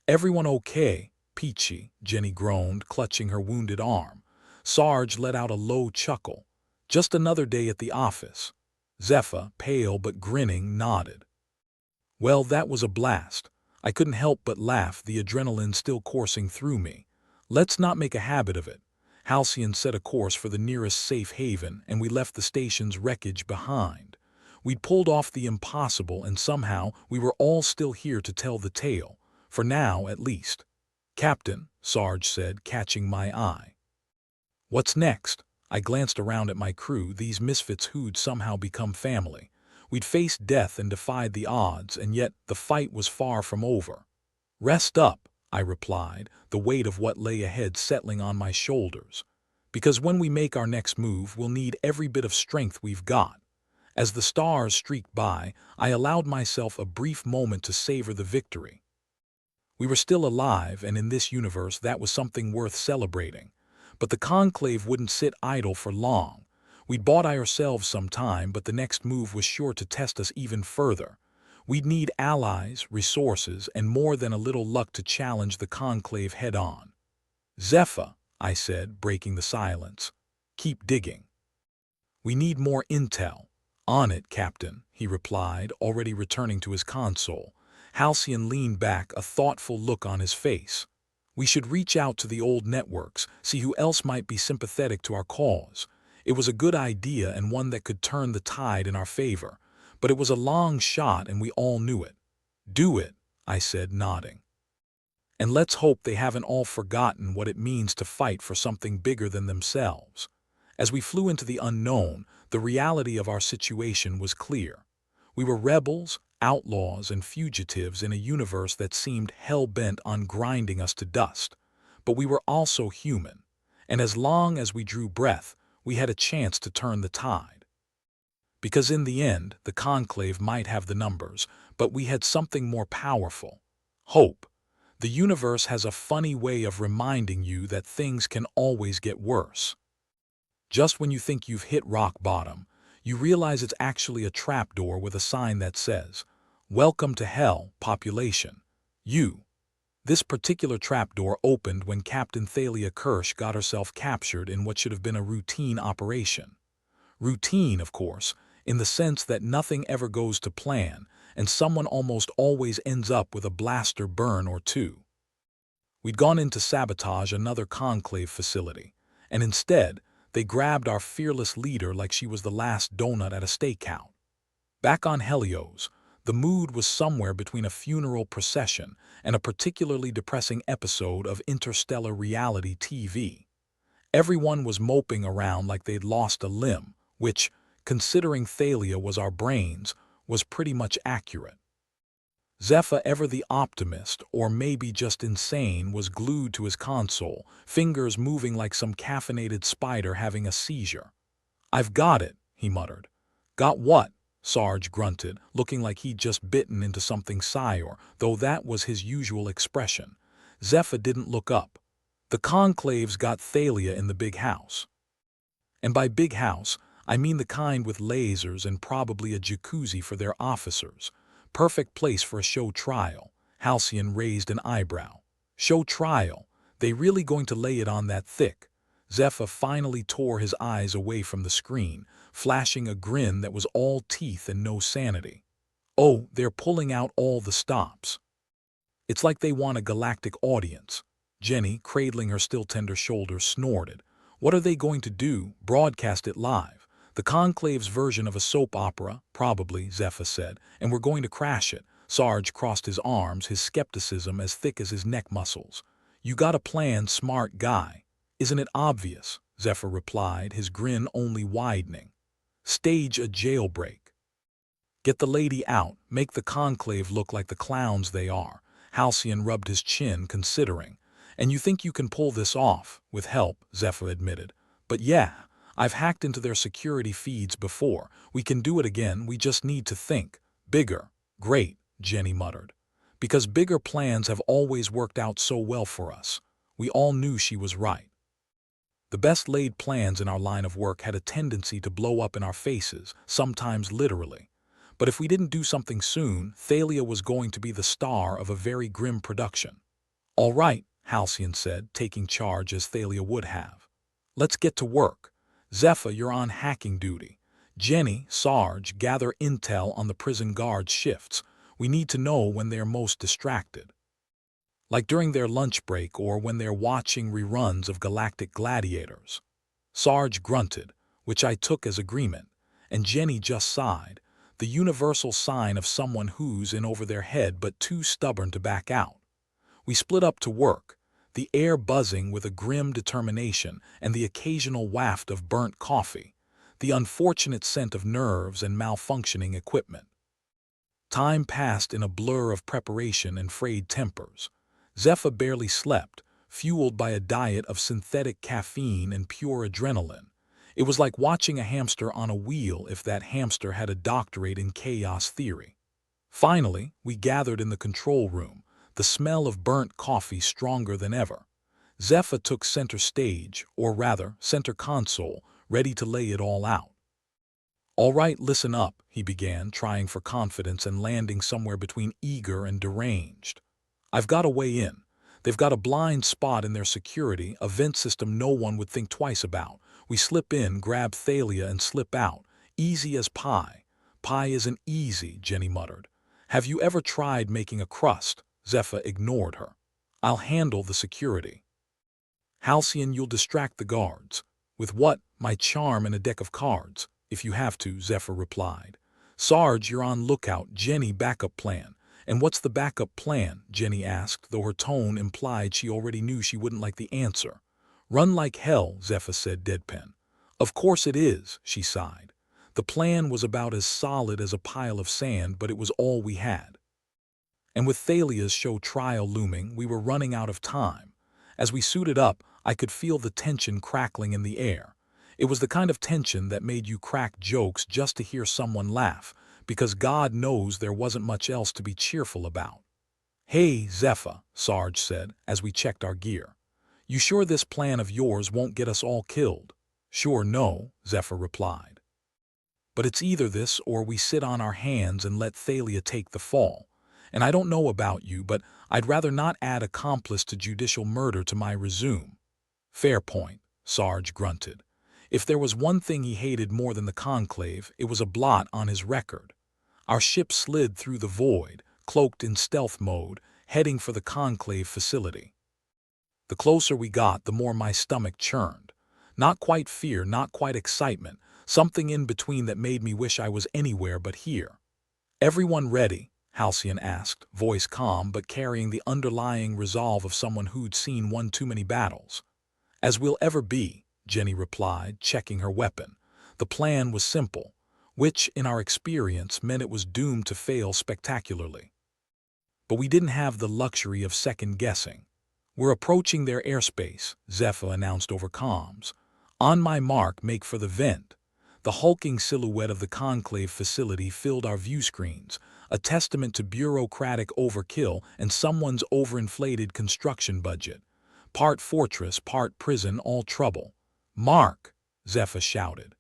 "Everyone okay?" "Peachy," Jenny groaned, clutching her wounded arm. Sarge let out a low chuckle. "Just another day at the office." Zephyr, pale but grinning, nodded. Well, that was a blast. I couldn't help but laugh, the adrenaline still coursing through me. "Let's not make a habit of it." Halcyon set a course for the nearest safe haven, and we left the station's wreckage behind. We'd pulled off the impossible, and somehow we were all still here to tell the tale, for now at least. "Captain," Sarge said, catching my eye. "What's next?" I glanced around at my crew, these misfits who'd somehow become family. We'd faced death and defied the odds, and yet the fight was far from over. "Rest up," I replied, the weight of what lay ahead settling on my shoulders. "Because when we make our next move, we'll need every bit of strength we've got." As the stars streaked by, I allowed myself a brief moment to savor the victory. We were still alive, and in this universe that was something worth celebrating. But the Conclave wouldn't sit idle for long. We'd bought ourselves some time, but the next move was sure to test us even further. We'd need allies, resources, and more than a little luck to challenge the Conclave head-on. "Zephyr," I said, breaking the silence. "Keep digging." "We need more intel." "On it, Captain," he replied, already returning to his console. Halcyon leaned back, a thoughtful look on his face. "We should reach out to the old networks, see who else might be sympathetic to our cause." It was a good idea and one that could turn the tide in our favor. But it was a long shot and we all knew it. "Do it," I said, nodding. "And let's hope they haven't all forgotten what it means to fight for something bigger than themselves." As we flew into the unknown, the reality of our situation was clear. We were rebels, outlaws, and fugitives in a universe that seemed hell-bent on grinding us to dust. But we were also human, and as long as we drew breath, we had a chance to turn the tide. Because in the end, the Conclave might have the numbers, but we had something more powerful: hope. The universe has a funny way of reminding you that things can always get worse. Just when you think you've hit rock bottom, you realize it's actually a trapdoor with a sign that says, "Welcome to hell, population. You." This particular trapdoor opened when Captain Thalia Kirsch got herself captured in what should have been a routine operation. Routine, of course. in the sense that nothing ever goes to plan, and someone almost always ends up with a blaster burn or two. We'd gone in to sabotage another conclave facility, and instead, they grabbed our fearless leader like she was the last donut at a stakeout. Back on Helios, the mood was somewhere between a funeral procession and a particularly depressing episode of interstellar reality TV. Everyone was moping around like they'd lost a limb, which, considering Thalia was our brains, was pretty much accurate. Zephyr, ever the optimist, or maybe just insane, was glued to his console, fingers moving like some caffeinated spider having a seizure. "I've got it," he muttered. "Got what?" Sarge grunted, looking like he'd just bitten into something sour, though that was his usual expression. Zephyr didn't look up. "The Conclave's got Thalia in the big house." And by big house, I mean the kind with lasers and probably a jacuzzi for their officers. Perfect place for a show trial. Halcyon raised an eyebrow. Show trial? They really going to lay it on that thick? Zephyr finally tore his eyes away from the screen, flashing a grin that was all teeth and no sanity. "Oh, they're pulling out all the stops. It's like they want a galactic audience." Jenny, cradling her still tender shoulder, snorted. "What are they going to do, broadcast it live? The Conclave's version of a soap opera, probably," Zephyr said, "and we're going to crash it." Sarge crossed his arms, his skepticism as thick as his neck muscles. "You got a plan, smart guy." "Isn't it obvious?" Zephyr replied, his grin only widening. "Stage a jailbreak. Get the lady out, make the Conclave look like the clowns they are." Halcyon rubbed his chin, considering. "And you think you can pull this off?" "With help," Zephyr admitted. "But yeah, I've hacked into their security feeds before. We can do it again, we just need to think bigger." "Great," Jenny muttered. "Because bigger plans have always worked out so well for us." We all knew she was right. The best laid plans in our line of work had a tendency to blow up in our faces, sometimes literally. But if we didn't do something soon, Thalia was going to be the star of a very grim production. "All right," Halcyon said, taking charge as Thalia would have. "Let's get to work. Zephyr, you're on hacking duty. Jenny, Sarge, gather intel on the prison guard shifts. We need to know when they're most distracted. Like during their lunch break or when they're watching reruns of Galactic Gladiators." Sarge grunted, which I took as agreement, and Jenny just sighed, the universal sign of someone who's in over their head but too stubborn to back out. We split up to work, the air buzzing with a grim determination and the occasional waft of burnt coffee, the unfortunate scent of nerves and malfunctioning equipment. Time passed in a blur of preparation and frayed tempers. Zephyr barely slept, fueled by a diet of synthetic caffeine and pure adrenaline. It was like watching a hamster on a wheel if that hamster had a doctorate in chaos theory. Finally, we gathered in the control room, the smell of burnt coffee stronger than ever. Zephyr took center stage, or rather, center console, ready to lay it all out. "All right, listen up," he began, trying for confidence and landing somewhere between eager and deranged. "I've got a way in. They've got a blind spot in their security, a vent system no one would think twice about. We slip in, grab Thalia, and slip out. Easy as pie." "Pie isn't easy," Jenny muttered. "Have you ever tried making a crust?" Zephyr ignored her. "I'll handle the security." "Halcyon, you'll distract the guards." "With what?" "My charm and a deck of cards." "If you have to," Zephyr replied. "Sarge, you're on lookout. Jenny, backup plan." "And what's the backup plan?" Jenny asked, though her tone implied she already knew she wouldn't like the answer. "Run like hell," Zephyr said deadpan. "Of course it is," she sighed. The plan was about as solid as a pile of sand, but it was all we had. And with Thalia's show trial looming, we were running out of time. As we suited up, I could feel the tension crackling in the air. It was the kind of tension that made you crack jokes just to hear someone laugh, because God knows there wasn't much else to be cheerful about. "Hey, Zephyr," Sarge said, as we checked our gear. "You sure this plan of yours won't get us all killed?" "Sure no," Zephyr replied. "But it's either this or we sit on our hands and let Thalia take the fall. And I don't know about you, but I'd rather not add accomplice to judicial murder to my resume." "Fair point," Sarge grunted. If there was one thing he hated more than the conclave, it was a blot on his record. Our ship slid through the void, cloaked in stealth mode, heading for the conclave facility. The closer we got, the more my stomach churned. Not quite fear, not quite excitement, something in between that made me wish I was anywhere but here. "Everyone ready?" Halcyon asked, voice calm but carrying the underlying resolve of someone who'd seen one too many battles. "As we'll ever be," Jenny replied, checking her weapon. The plan was simple, which, in our experience, meant it was doomed to fail spectacularly. But we didn't have the luxury of second-guessing. "We're approaching their airspace," Zephyr announced over comms. "On my mark, make for the vent." The hulking silhouette of the conclave facility filled our view screens, a testament to bureaucratic overkill and someone's overinflated construction budget. Part fortress, part prison, all trouble. "Mark!" Zephyr shouted.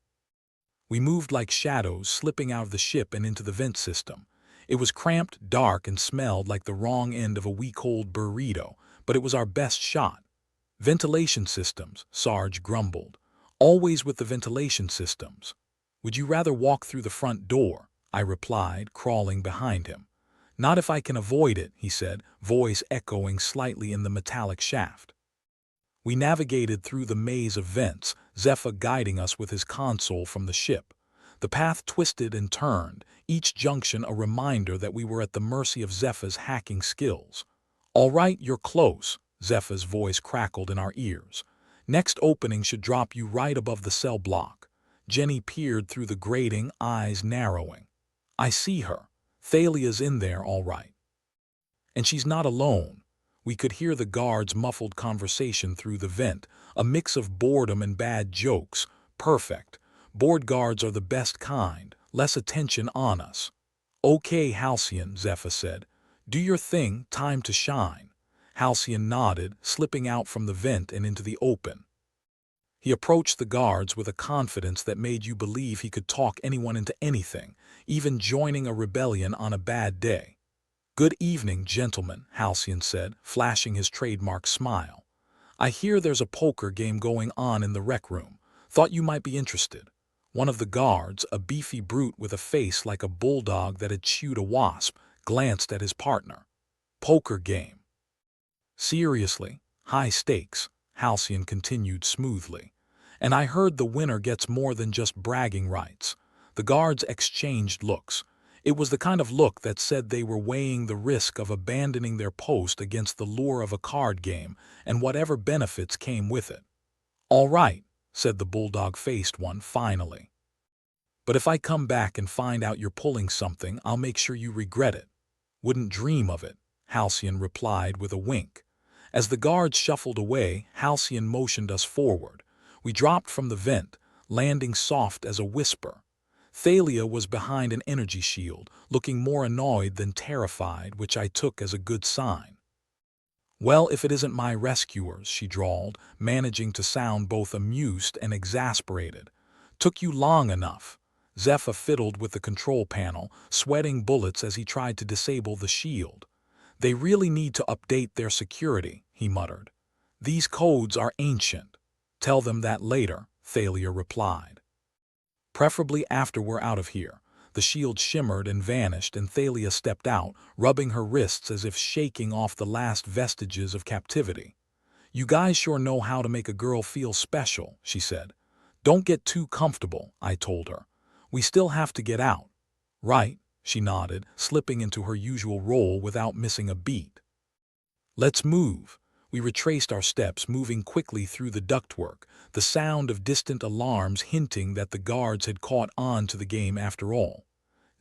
We moved like shadows, slipping out of the ship and into the vent system. It was cramped, dark, and smelled like the wrong end of a week-old burrito, but it was our best shot. "Ventilation systems," Sarge grumbled. "Always with the ventilation systems." "Would you rather walk through the front door?" I replied, crawling behind him. "Not if I can avoid it," he said, voice echoing slightly in the metallic shaft. We navigated through the maze of vents, Zephyr guiding us with his console from the ship. The path twisted and turned, each junction a reminder that we were at the mercy of Zephyr's hacking skills. "All right, you're close," Zephyr's voice crackled in our ears. "Next opening should drop you right above the cell block." Jenny peered through the grating, eyes narrowing. "I see her. Thalia's in there, all right. And she's not alone." We could hear the guards' muffled conversation through the vent, a mix of boredom and bad jokes. Perfect. Bored guards are the best kind, less attention on us. "Okay, Halcyon," Zephyr said. "Do your thing, time to shine." Halcyon nodded, slipping out from the vent and into the open. He approached the guards with a confidence that made you believe he could talk anyone into anything, even joining a rebellion on a bad day. "Good evening, gentlemen," Halcyon said, flashing his trademark smile. "I hear there's a poker game going on in the rec room. Thought you might be interested." One of the guards, a beefy brute with a face like a bulldog that had chewed a wasp, glanced at his partner. "Poker game. Seriously, high stakes," Halcyon continued smoothly. "And I heard the winner gets more than just bragging rights." The guards exchanged looks. It was the kind of look that said they were weighing the risk of abandoning their post against the lure of a card game and whatever benefits came with it. "All right," said the bulldog-faced one finally. "But if I come back and find out you're pulling something, I'll make sure you regret it." "Wouldn't dream of it," Halcyon replied with a wink. As the guards shuffled away, Halcyon motioned us forward. We dropped from the vent, landing soft as a whisper. Thalia was behind an energy shield, looking more annoyed than terrified, which I took as a good sign. "Well, if it isn't my rescuers," she drawled, managing to sound both amused and exasperated. "Took you long enough." Zephyr fiddled with the control panel, sweating bullets as he tried to disable the shield. "They really need to update their security," he muttered. "These codes are ancient." "Tell them that later," Thalia replied. "Preferably after we're out of here." The shield shimmered and vanished, and Thalia stepped out, rubbing her wrists as if shaking off the last vestiges of captivity. "You guys sure know how to make a girl feel special," she said. "Don't get too comfortable," I told her. "We still have to get out." "Right," she nodded, slipping into her usual role without missing a beat. "Let's move." We retraced our steps, moving quickly through the ductwork, the sound of distant alarms hinting that the guards had caught on to the game after all.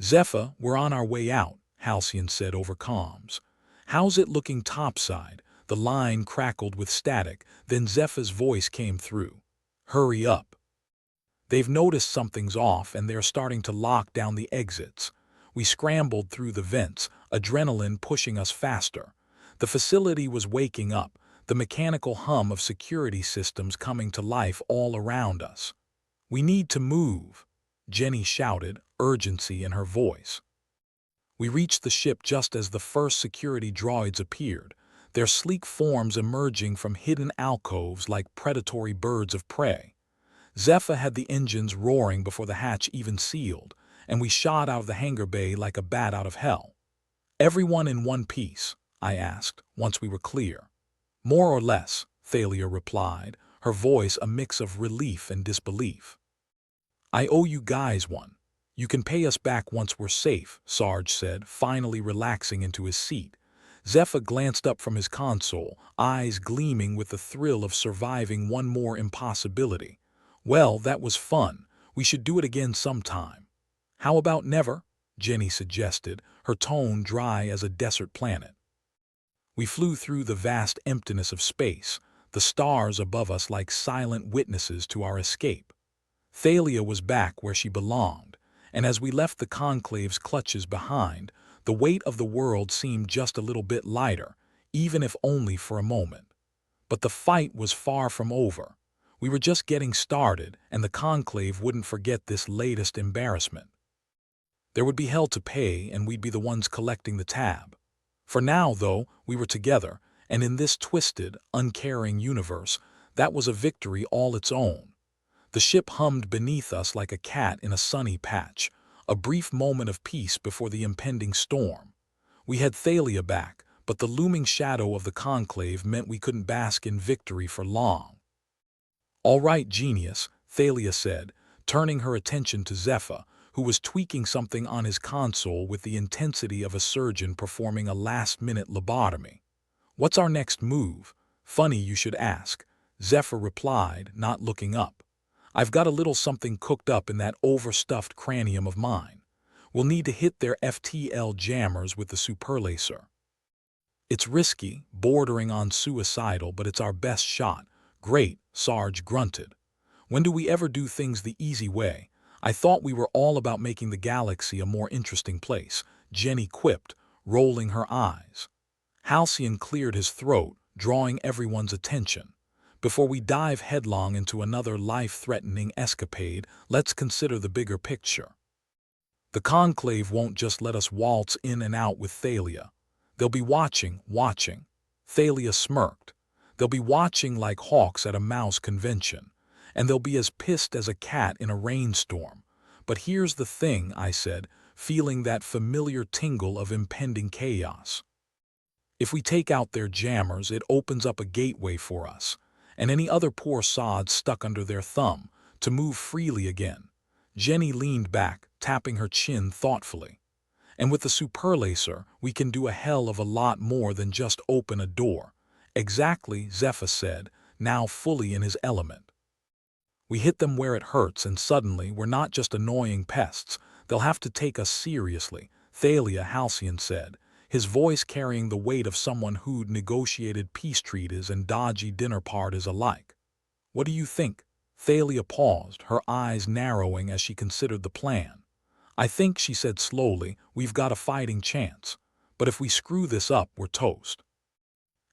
"Zephyr, we're on our way out," Halcyon said over comms. "How's it looking topside?" The line crackled with static, then Zephyr's voice came through. "Hurry up. They've noticed something's off and they're starting to lock down the exits." We scrambled through the vents, adrenaline pushing us faster. The facility was waking up, the mechanical hum of security systems coming to life all around us. "We need to move," Jenny shouted, urgency in her voice. We reached the ship just as the first security droids appeared, their sleek forms emerging from hidden alcoves like predatory birds of prey. Zephyr had the engines roaring before the hatch even sealed, and we shot out of the hangar bay like a bat out of hell. "Everyone in one piece?" I asked, once we were clear. "More or less," Thalia replied, her voice a mix of relief and disbelief. "I owe you guys one. You can pay us back once we're safe," Sarge said, finally relaxing into his seat. Zephyr glanced up from his console, eyes gleaming with the thrill of surviving one more impossibility. "Well, that was fun. We should do it again sometime." "How about never?" Jenny suggested, her tone dry as a desert planet. We flew through the vast emptiness of space, the stars above us like silent witnesses to our escape. Thalia was back where she belonged, and as we left the Conclave's clutches behind, the weight of the world seemed just a little bit lighter, even if only for a moment. But the fight was far from over. We were just getting started, and the Conclave wouldn't forget this latest embarrassment. There would be hell to pay, and we'd be the ones collecting the tab. For now, though, we were together, and in this twisted, uncaring universe, that was a victory all its own. The ship hummed beneath us like a cat in a sunny patch, a brief moment of peace before the impending storm. We had Thalia back, but the looming shadow of the Conclave meant we couldn't bask in victory for long. "All right, genius," Thalia said, turning her attention to Zephyr, who was tweaking something on his console with the intensity of a surgeon performing a last-minute lobotomy. "What's our next move?" "Funny you should ask," Zephyr replied, not looking up. "I've got a little something cooked up in that overstuffed cranium of mine. We'll need to hit their FTL jammers with the superlaser. It's risky, bordering on suicidal, but it's our best shot." "Great," Sarge grunted. "When do we ever do things the easy way? I thought we were all about making the galaxy a more interesting place," Jenny quipped, rolling her eyes. Halcyon cleared his throat, drawing everyone's attention. "Before we dive headlong into another life-threatening escapade, let's consider the bigger picture. The Conclave won't just let us waltz in and out with Thalia. They'll be watching. Thalia smirked. "They'll be watching like hawks at a mouse convention, and they'll be as pissed as a cat in a rainstorm. But here's the thing," I said, feeling that familiar tingle of impending chaos. "If we take out their jammers, it opens up a gateway for us, and any other poor sods stuck under their thumb, to move freely again." Jenny leaned back, tapping her chin thoughtfully. "And with the superlaser, we can do a hell of a lot more than just open a door." "Exactly," Zephyr said, now fully in his element. "We hit them where it hurts, and suddenly we're not just annoying pests. They'll have to take us seriously," Thalia Halcyon said, his voice carrying the weight of someone who'd negotiated peace treaties and dodgy dinner parties alike. "What do you think?" Thalia paused, her eyes narrowing as she considered the plan. "I think," she said slowly, "we've got a fighting chance. But if we screw this up, we're toast.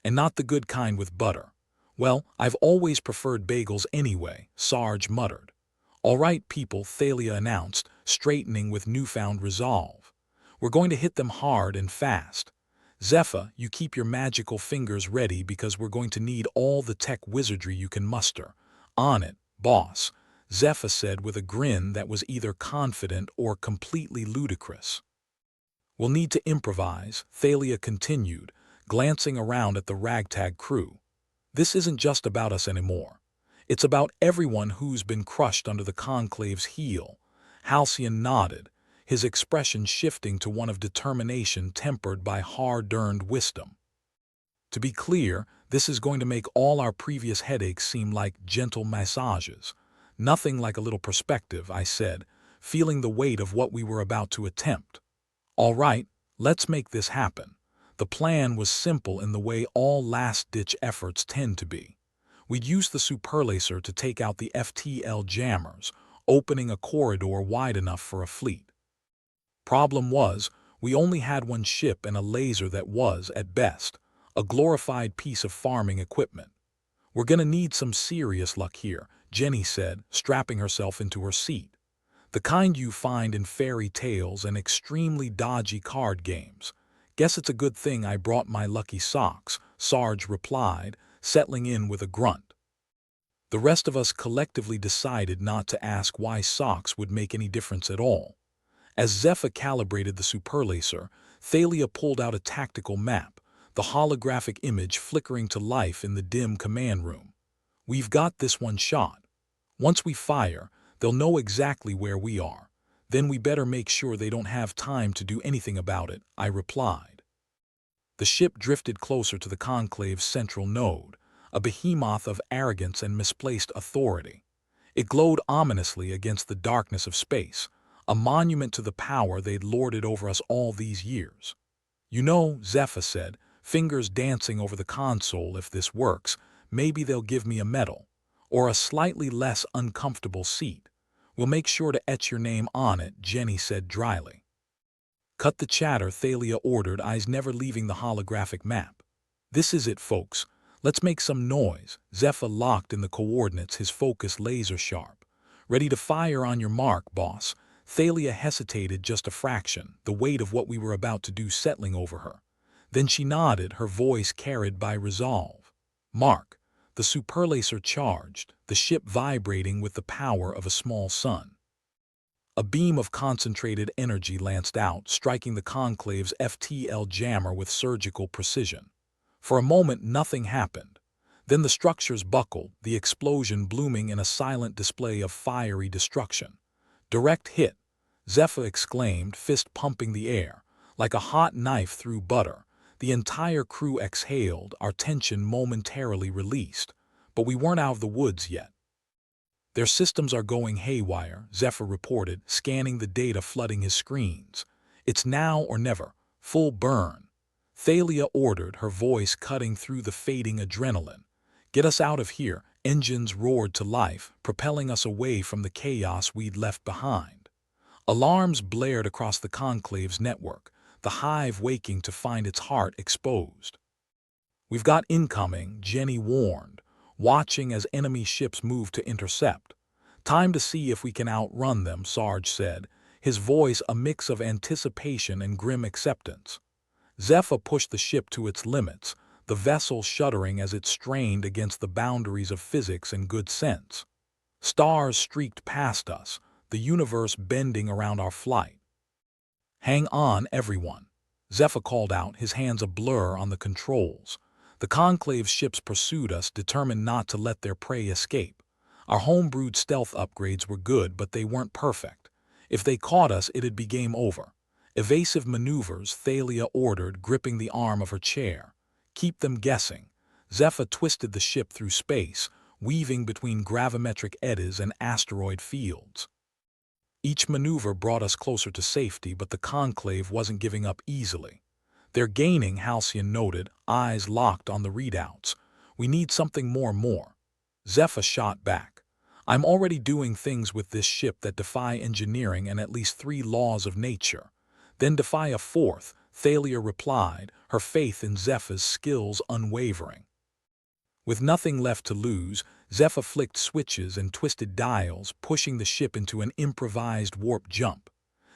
And not the good kind with butter." "Well, I've always preferred bagels anyway," Sarge muttered. "All right, people," Thalia announced, straightening with newfound resolve. "We're going to hit them hard and fast. Zephyr, you keep your magical fingers ready because we're going to need all the tech wizardry you can muster." "On it, boss," Zephyr said with a grin that was either confident or completely ludicrous. "We'll need to improvise," Thalia continued, glancing around at the ragtag crew. "This isn't just about us anymore. It's about everyone who's been crushed under the Conclave's heel." Halcyon nodded, his expression shifting to one of determination tempered by hard-earned wisdom. "To be clear, this is going to make all our previous headaches seem like gentle massages. Nothing like a little perspective," I said, feeling the weight of what we were about to attempt. "All right, let's make this happen." The plan was simple in the way all last-ditch efforts tend to be. We'd use the superlaser to take out the FTL jammers, opening a corridor wide enough for a fleet. Problem was, we only had one ship and a laser that was, at best, a glorified piece of farming equipment. "We're gonna need some serious luck here," Jenny said, strapping herself into her seat. "The kind you find in fairy tales and extremely dodgy card games. Guess it's a good thing I brought my lucky socks," Sarge replied, settling in with a grunt. The rest of us collectively decided not to ask why socks would make any difference at all. As Zephyr calibrated the superlaser, Thalia pulled out a tactical map, the holographic image flickering to life in the dim command room. "We've got this one shot. Once we fire, they'll know exactly where we are. Then we better make sure they don't have time to do anything about it," I replied. The ship drifted closer to the Conclave's central node, a behemoth of arrogance and misplaced authority. It glowed ominously against the darkness of space, a monument to the power they'd lorded over us all these years. "You know," Zephyr said, fingers dancing over the console, "if this works, maybe they'll give me a medal. Or a slightly less uncomfortable seat. We'll make sure to etch your name on it," Jenny said dryly. "Cut the chatter," Thalia ordered, eyes never leaving the holographic map. "This is it, folks. Let's make some noise." Zephyr locked in the coordinates, his focus laser sharp. "Ready to fire on your mark, boss." Thalia hesitated just a fraction, the weight of what we were about to do settling over her. Then she nodded, her voice carried by resolve. "Mark." The superlaser charged, the ship vibrating with the power of a small sun. A beam of concentrated energy lanced out, striking the Conclave's FTL jammer with surgical precision. For a moment, nothing happened. Then the structures buckled, the explosion blooming in a silent display of fiery destruction. "Direct hit," Zephyr exclaimed, fist pumping the air. Like a hot knife through butter, the entire crew exhaled, our tension momentarily released. But we weren't out of the woods yet. "Their systems are going haywire," Zephyr reported, scanning the data flooding his screens. "It's now or never. Full burn." Thalia ordered, her voice cutting through the fading adrenaline. "Get us out of here." Engines roared to life, propelling us away from the chaos we'd left behind. Alarms blared across the Conclave's network, the hive waking to find its heart exposed. "We've got incoming," Jenny warned, watching as enemy ships moved to intercept. "Time to see if we can outrun them," Sarge said, his voice a mix of anticipation and grim acceptance. Zephyr pushed the ship to its limits, the vessel shuddering as it strained against the boundaries of physics and good sense. Stars streaked past us, the universe bending around our flight. "Hang on, everyone," Zephyr called out, his hands a blur on the controls. The Conclave's ships pursued us, determined not to let their prey escape. Our homebrewed stealth upgrades were good, but they weren't perfect. If they caught us, it'd be game over. "Evasive maneuvers," Thalia ordered, gripping the arm of her chair. "Keep them guessing." Zephyr twisted the ship through space, weaving between gravimetric eddies and asteroid fields. Each maneuver brought us closer to safety, but the Conclave wasn't giving up easily. "They're gaining," Halcyon noted, eyes locked on the readouts. "We need something more." Zephyr shot back. "I'm already doing things with this ship that defy engineering and at least 3 laws of nature." "Then defy a 4th, Thalia replied, her faith in Zephyr's skills unwavering. With nothing left to lose, Zephyr flicked switches and twisted dials, pushing the ship into an improvised warp jump.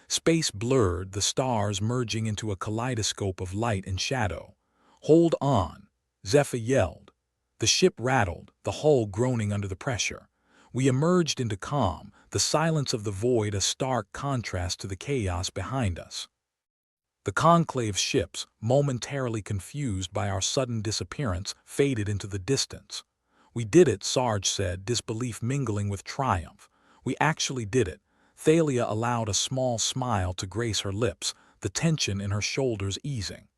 Space blurred, the stars merging into a kaleidoscope of light and shadow. "Hold on," Zephyr yelled. The ship rattled, the hull groaning under the pressure. We emerged into calm, the silence of the void a stark contrast to the chaos behind us. The Conclave's ships, momentarily confused by our sudden disappearance, faded into the distance. "We did it," Sarge said, disbelief mingling with triumph. "We actually did it." Thalia allowed a small smile to grace her lips, the tension in her shoulders easing.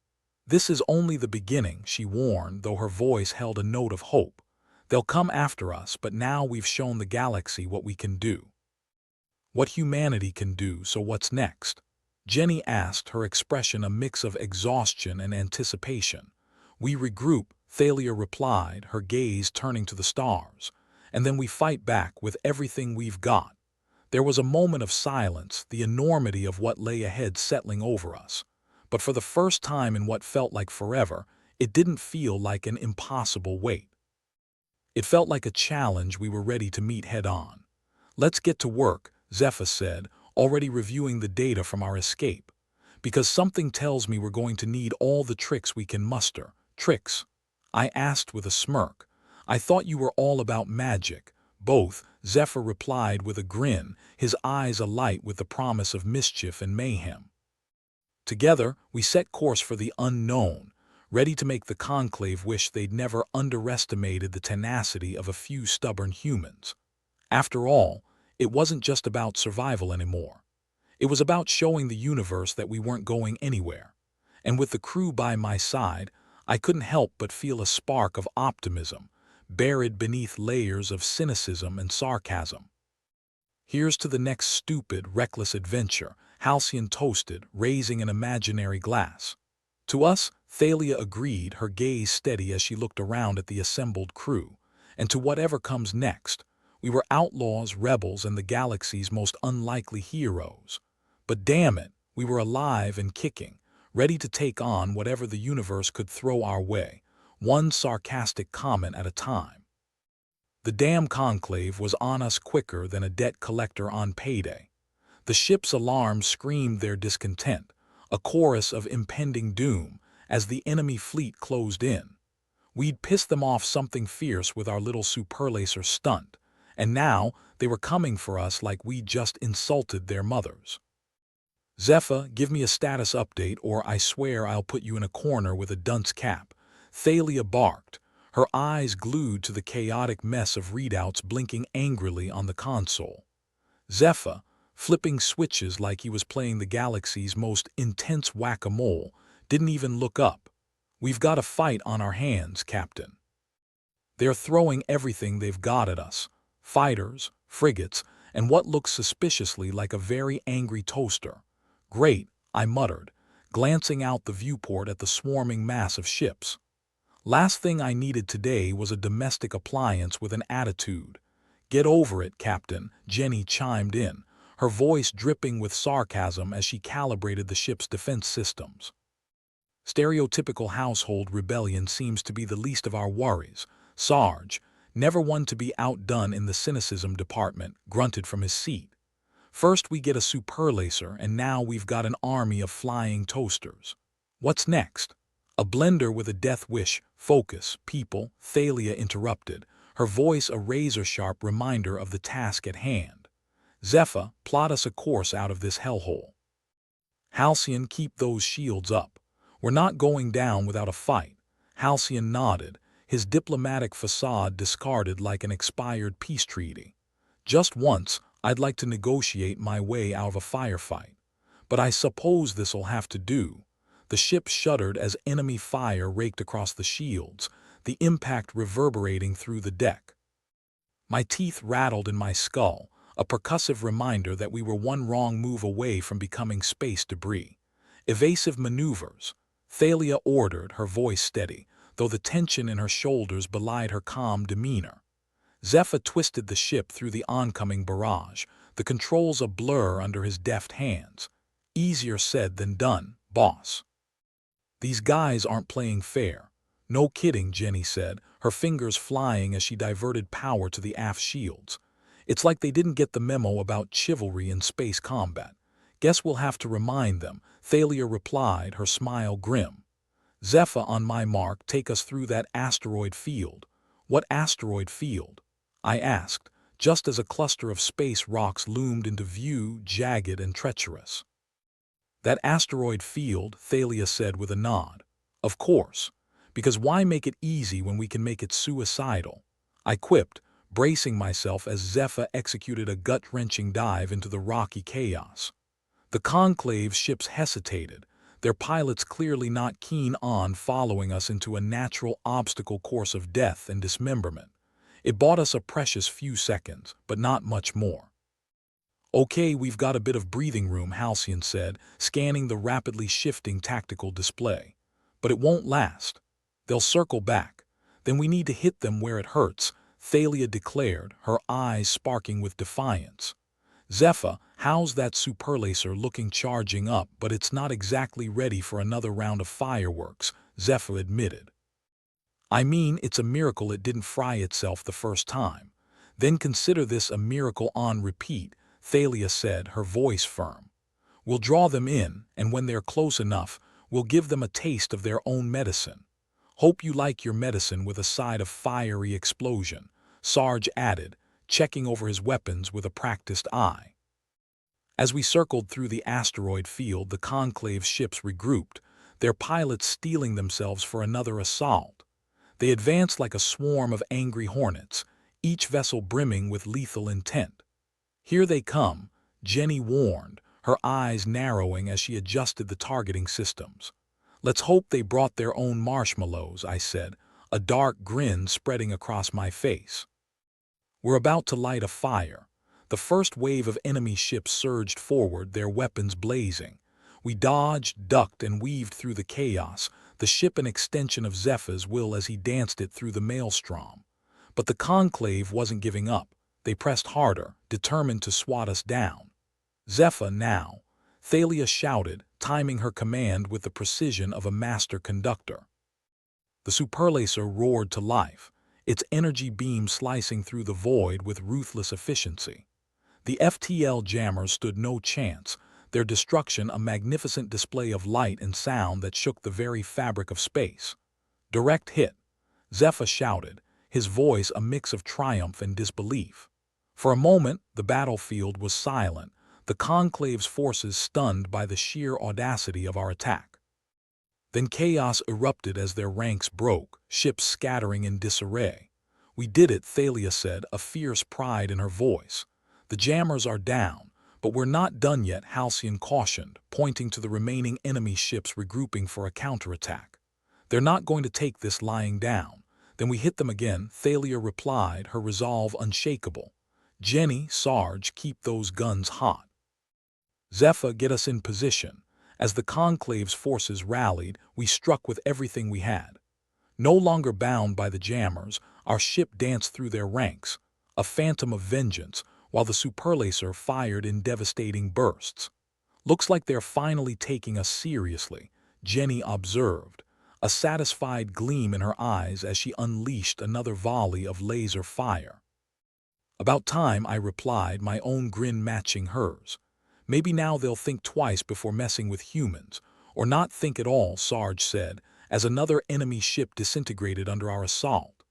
"This is only the beginning," she warned, though her voice held a note of hope. "They'll come after us, but now we've shown the galaxy what we can do. What humanity can do, so what's next?" Jenny asked, her expression a mix of exhaustion and anticipation. "We regroup," Thalia replied, her gaze turning to the stars. "And then we fight back with everything we've got." There was a moment of silence, the enormity of what lay ahead settling over us. But for the first time in what felt like forever, it didn't feel like an impossible wait. It felt like a challenge we were ready to meet head-on. "Let's get to work," Zephyr said, already reviewing the data from our escape. "Because something tells me we're going to need all the tricks we can muster." "Tricks?" I asked with a smirk. I thought you were all about magic. Both, Zephyr replied with a grin, his eyes alight with the promise of mischief and mayhem. Together, we set course for the unknown, ready to make the Conclave wish they'd never underestimated the tenacity of a few stubborn humans. After all, it wasn't just about survival anymore. It was about showing the universe that we weren't going anywhere. And with the crew by my side, I couldn't help but feel a spark of optimism, buried beneath layers of cynicism and sarcasm. Here's to the next stupid, reckless adventure, Halcyon toasted, raising an imaginary glass. To us, Thalia agreed, her gaze steady as she looked around at the assembled crew. And to whatever comes next, we were outlaws, rebels, and the galaxy's most unlikely heroes. But damn it, we were alive and kicking, ready to take on whatever the universe could throw our way, one sarcastic comment at a time. The damn conclave was on us quicker than a debt collector on payday. The ship's alarms screamed their discontent, a chorus of impending doom, as the enemy fleet closed in. We'd pissed them off something fierce with our little superlaser stunt, and now they were coming for us like we'd just insulted their mothers. Zephyr, give me a status update or I swear I'll put you in a corner with a dunce cap, Thalia barked, her eyes glued to the chaotic mess of readouts blinking angrily on the console. Zephyr, flipping switches like he was playing the galaxy's most intense whack-a-mole, didn't even look up. We've got a fight on our hands, Captain. They're throwing everything they've got at us, fighters, frigates, and what looks suspiciously like a very angry toaster. Great, I muttered, glancing out the viewport at the swarming mass of ships. Last thing I needed today was a domestic appliance with an attitude. Get over it, Captain, Jenny chimed in, her voice dripping with sarcasm as she calibrated the ship's defense systems. Stereotypical household rebellion seems to be the least of our worries. Sarge, never one to be outdone in the cynicism department, grunted from his seat. First we get a superlaser, and now we've got an army of flying toasters. What's next? A blender with a death wish. Focus, people, Thalia interrupted, her voice a razor-sharp reminder of the task at hand. Zephyr, plot us a course out of this hellhole. Halcyon, keep those shields up. We're not going down without a fight. Halcyon nodded, his diplomatic facade discarded like an expired peace treaty. Just once, I'd like to negotiate my way out of a firefight. But I suppose this'll have to do. The ship shuddered as enemy fire raked across the shields, the impact reverberating through the deck. My teeth rattled in my skull, a percussive reminder that we were one wrong move away from becoming space debris. Evasive maneuvers, Thalia ordered, her voice steady, though the tension in her shoulders belied her calm demeanor. Zephyr twisted the ship through the oncoming barrage, the controls a blur under his deft hands. Easier said than done, boss. These guys aren't playing fair. No kidding, Jenny said, her fingers flying as she diverted power to the aft shields. It's like they didn't get the memo about chivalry in space combat. Guess we'll have to remind them, Thalia replied, her smile grim. Zephyr, on my mark, take us through that asteroid field. What asteroid field? I asked, just as a cluster of space rocks loomed into view, jagged and treacherous. That asteroid field, Thalia said with a nod. Of course, because why make it easy when we can make it suicidal? I quipped, bracing myself as Zephyr executed a gut-wrenching dive into the rocky chaos. The Conclave's ships hesitated, their pilots clearly not keen on following us into a natural obstacle course of death and dismemberment. It bought us a precious few seconds, but not much more. Okay, we've got a bit of breathing room, Halcyon said, scanning the rapidly shifting tactical display. But it won't last. They'll circle back. Then we need to hit them where it hurts, Thalia declared, her eyes sparking with defiance. Zephyr, how's that superlaser looking? Charging up, but it's not exactly ready for another round of fireworks, Zephyr admitted. I mean, it's a miracle it didn't fry itself the first time. Then consider this a miracle on repeat, Thalia said, her voice firm. We'll draw them in, and when they're close enough, we'll give them a taste of their own medicine. Hope you like your medicine with a side of fiery explosion, Sarge added, checking over his weapons with a practiced eye. As we circled through the asteroid field, the Conclave's ships regrouped, their pilots steeling themselves for another assault. They advanced like a swarm of angry hornets, each vessel brimming with lethal intent. "Here they come," Jenny warned, her eyes narrowing as she adjusted the targeting systems. "Let's hope they brought their own marshmallows," I said, a dark grin spreading across my face. We're about to light a fire. The first wave of enemy ships surged forward, their weapons blazing. We dodged, ducked, and weaved through the chaos, the ship an extension of Zepha's will as he danced it through the maelstrom. But the Conclave wasn't giving up. They pressed harder, determined to swat us down. "Zepha now," Thalia shouted, timing her command with the precision of a master conductor. The superlaser roared to life, its energy beam slicing through the void with ruthless efficiency. The FTL jammers stood no chance, their destruction a magnificent display of light and sound that shook the very fabric of space. "Direct hit," Zepha shouted, his voice a mix of triumph and disbelief. For a moment, the battlefield was silent, the Conclave's forces stunned by the sheer audacity of our attack. Then chaos erupted as their ranks broke, ships scattering in disarray. "We did it," Thalia said, a fierce pride in her voice. "The jammers are down, but we're not done yet," Halcyon cautioned, pointing to the remaining enemy ships regrouping for a counterattack. "They're not going to take this lying down." "Then we hit them again," Thalia replied, her resolve unshakable. "Jenny, Sarge, keep those guns hot." "Zepha, get us in position." As the Conclave's forces rallied, we struck with everything we had. No longer bound by the jammers, our ship danced through their ranks, a phantom of vengeance, while the superlaser fired in devastating bursts. "Looks like they're finally taking us seriously," Jenny observed, a satisfied gleam in her eyes as she unleashed another volley of laser fire. "About time," I replied, my own grin matching hers. "Maybe now they'll think twice before messing with humans, or not think at all," Sarge said, as another enemy ship disintegrated under our assault.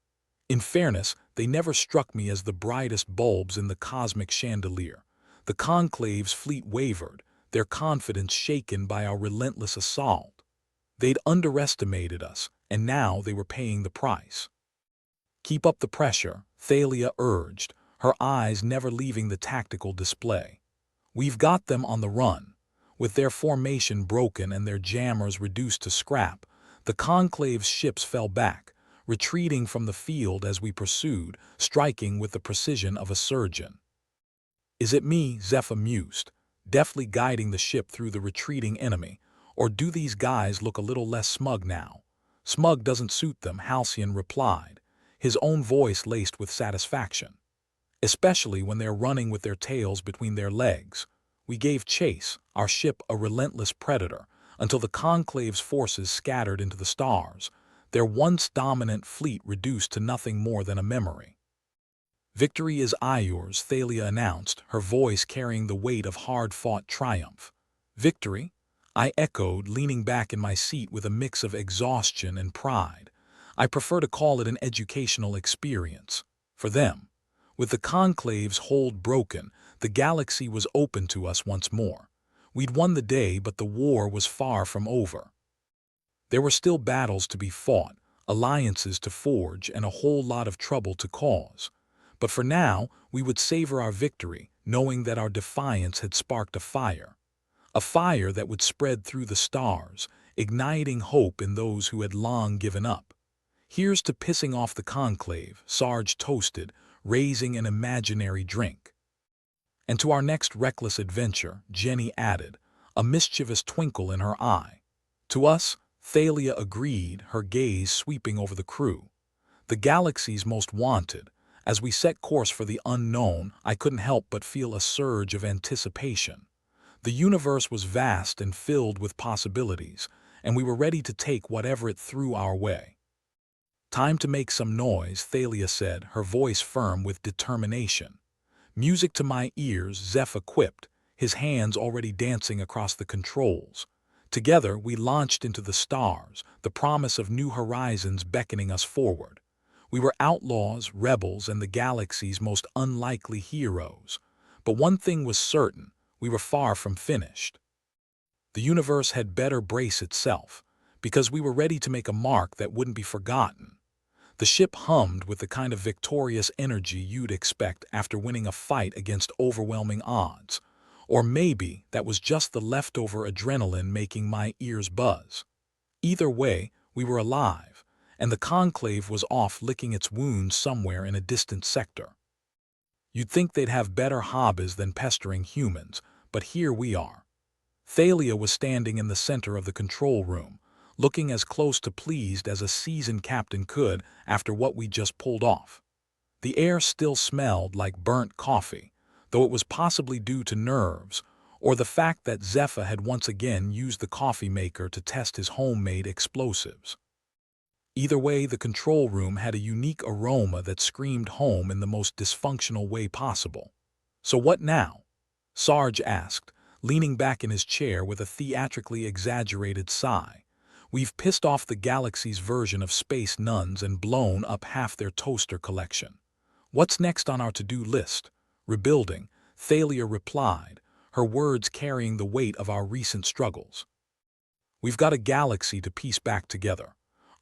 In fairness, they never struck me as the brightest bulbs in the cosmic chandelier. The Conclave's fleet wavered, their confidence shaken by our relentless assault. They'd underestimated us, and now they were paying the price. "Keep up the pressure," Thalia urged, her eyes never leaving the tactical display. "We've got them on the run." With their formation broken and their jammers reduced to scrap, the Conclave's ships fell back, retreating from the field as we pursued, striking with the precision of a surgeon. "Is it me?" Zepha mused, deftly guiding the ship through the retreating enemy. "Or do these guys look a little less smug now?" "Smug doesn't suit them," Halcyon replied, his own voice laced with satisfaction. "Especially when they're running with their tails between their legs." We gave chase, our ship a relentless predator, until the Conclave's forces scattered into the stars, their once dominant fleet reduced to nothing more than a memory. "Victory is ours," Thalia announced, her voice carrying the weight of hard-fought triumph. "Victory?" I echoed, leaning back in my seat with a mix of exhaustion and pride. I prefer to call it an educational experience. For them. With the Conclave's hold broken, the galaxy was open to us once more. We'd won the day, but the war was far from over. There were still battles to be fought, alliances to forge, and a whole lot of trouble to cause. But for now, we would savor our victory, knowing that our defiance had sparked a fire that would spread through the stars, igniting hope in those who had long given up. "Here's to pissing off the Conclave," Sarge toasted, raising an imaginary drink. "And to our next reckless adventure," Jenny added, a mischievous twinkle in her eye. "To us," Thalia agreed, her gaze sweeping over the crew. "The galaxy's most wanted." As we set course for the unknown, I couldn't help but feel a surge of anticipation. The universe was vast and filled with possibilities, and we were ready to take whatever it threw our way. "Time to make some noise," Thalia said, her voice firm with determination. "Music to my ears," Zepha quipped, his hands already dancing across the controls. Together, we launched into the stars, the promise of new horizons beckoning us forward. We were outlaws, rebels, and the galaxy's most unlikely heroes. But one thing was certain, we were far from finished. The universe had better brace itself, because we were ready to make a mark that wouldn't be forgotten. The ship hummed with the kind of victorious energy you'd expect after winning a fight against overwhelming odds. Or maybe that was just the leftover adrenaline making my ears buzz. Either way, we were alive, and the conclave was off licking its wounds somewhere in a distant sector. You'd think they'd have better hobbies than pestering humans, but here we are. Thalia was standing in the center of the control room, looking as close to pleased as a seasoned captain could after what we just pulled off. The air still smelled like burnt coffee, though it was possibly due to nerves, or the fact that Zephyr had once again used the coffee maker to test his homemade explosives. Either way, the control room had a unique aroma that screamed home in the most dysfunctional way possible. "So what now?" Sarge asked, leaning back in his chair with a theatrically exaggerated sigh. "We've pissed off the galaxy's version of space nuns and blown up half their toaster collection. What's next on our to-do list?" "Rebuilding," Thalia replied, her words carrying the weight of our recent struggles. "We've got a galaxy to piece back together.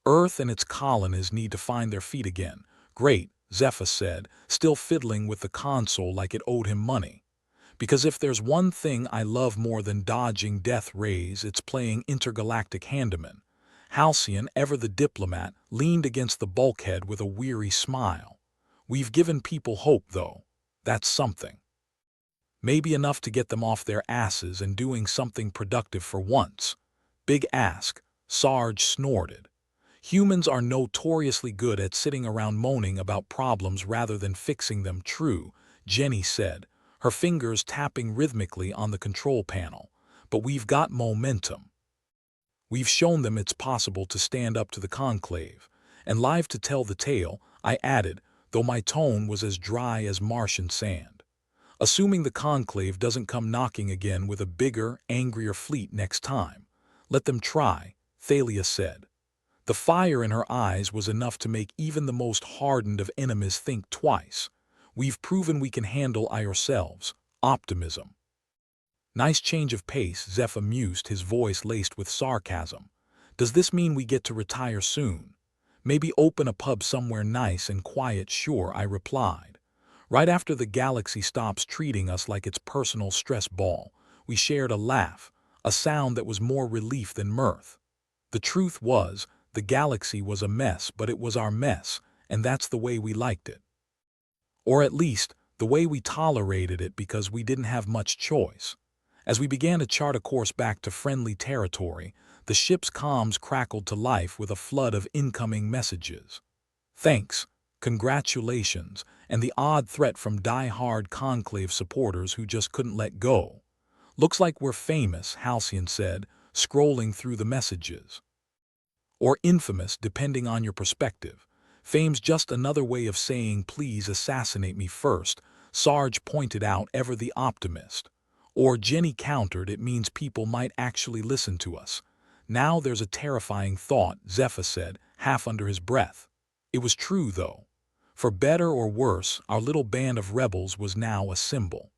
Earth and its colonies need to find their feet again." "Great," Zephyr said, still fiddling with the console like it owed him money. "Because if there's one thing I love more than dodging death rays, it's playing intergalactic handyman." Halcyon, ever the diplomat, leaned against the bulkhead with a weary smile. "We've given people hope, though. That's something. Maybe enough to get them off their asses and doing something productive for once." "Big ask," Sarge snorted. "Humans are notoriously good at sitting around moaning about problems rather than fixing them." "True," Jenny said, her fingers tapping rhythmically on the control panel. "But we've got momentum. We've shown them it's possible to stand up to the conclave. And live to tell the tale," I added, though my tone was as dry as Martian sand. "Assuming the conclave doesn't come knocking again with a bigger, angrier fleet next time." "Let them try," Thalia said. The fire in her eyes was enough to make even the most hardened of enemies think twice. "We've proven we can handle ourselves." Optimism. "Nice change of pace," Zephyr mused, his voice laced with sarcasm. "Does this mean we get to retire soon?" "Maybe open a pub somewhere nice and quiet." "Sure," I replied. "Right after the galaxy stops treating us like its personal stress ball." We shared a laugh, a sound that was more relief than mirth. The truth was, the galaxy was a mess, but it was our mess, and that's the way we liked it. Or at least, the way we tolerated it, because we didn't have much choice. As we began to chart a course back to friendly territory, the ship's comms crackled to life with a flood of incoming messages. "Thanks," "Congratulations," and the odd threat from die-hard conclave supporters who just couldn't let go. "Looks like we're famous," Halcyon said, scrolling through the messages. "Or infamous, depending on your perspective. Fame's just another way of saying please assassinate me first," Sarge pointed out, ever the optimist. "Or," Jenny countered, "it means people might actually listen to us." "Now there's a terrifying thought," Zephyr said, half under his breath. It was true, though. For better or worse, our little band of rebels was now a symbol.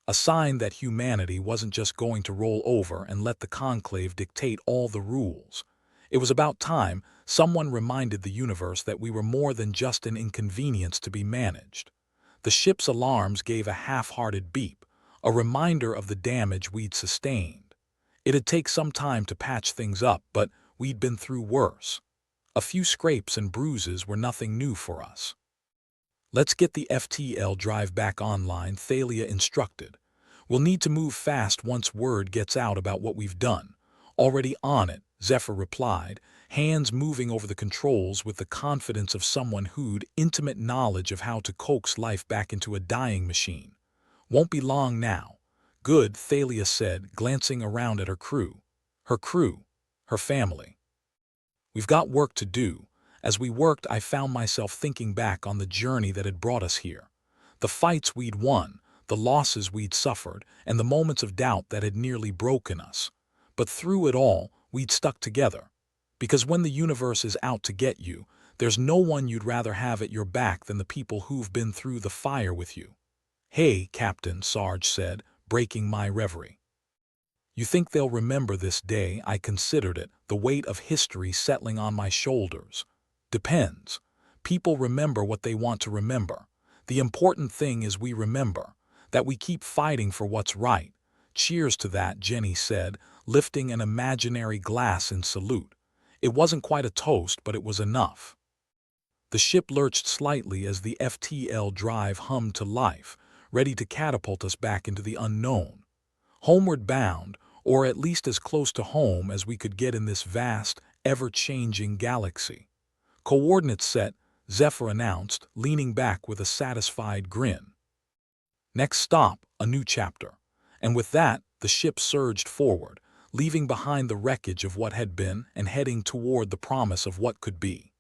A sign that humanity wasn't just going to roll over and let the conclave dictate all the rules. It was about time someone reminded the universe that we were more than just an inconvenience to be managed. The ship's alarms gave a half-hearted beep, a reminder of the damage we'd sustained. It'd take some time to patch things up, but we'd been through worse. A few scrapes and bruises were nothing new for us. "Let's get the FTL drive back online," Thalia instructed. "We'll need to move fast once word gets out about what we've done." "Already on it," Zephyr replied, hands moving over the controls with the confidence of someone who'd intimate knowledge of how to coax life back into a dying machine. "Won't be long now." "Good," Thalia said, glancing around at her crew. Her family. "We've got work to do." As we worked, I found myself thinking back on the journey that had brought us here. The fights we'd won, the losses we'd suffered, and the moments of doubt that had nearly broken us. But through it all, we'd stuck together. Because when the universe is out to get you, there's no one you'd rather have at your back than the people who've been through the fire with you. "Hey, Captain," Sarge said, breaking my reverie. "You think they'll remember this day?" I considered it, the weight of history settling on my shoulders. "Depends. People remember what they want to remember. The important thing is we remember, that we keep fighting for what's right." "Cheers to that," Jenny said, lifting an imaginary glass in salute. It wasn't quite a toast, but it was enough. The ship lurched slightly as the FTL drive hummed to life, ready to catapult us back into the unknown. Homeward bound, or at least as close to home as we could get in this vast, ever-changing galaxy. "Coordinates set," Zephyr announced, leaning back with a satisfied grin. "Next stop, a new chapter." And with that, the ship surged forward, leaving behind the wreckage of what had been and heading toward the promise of what could be.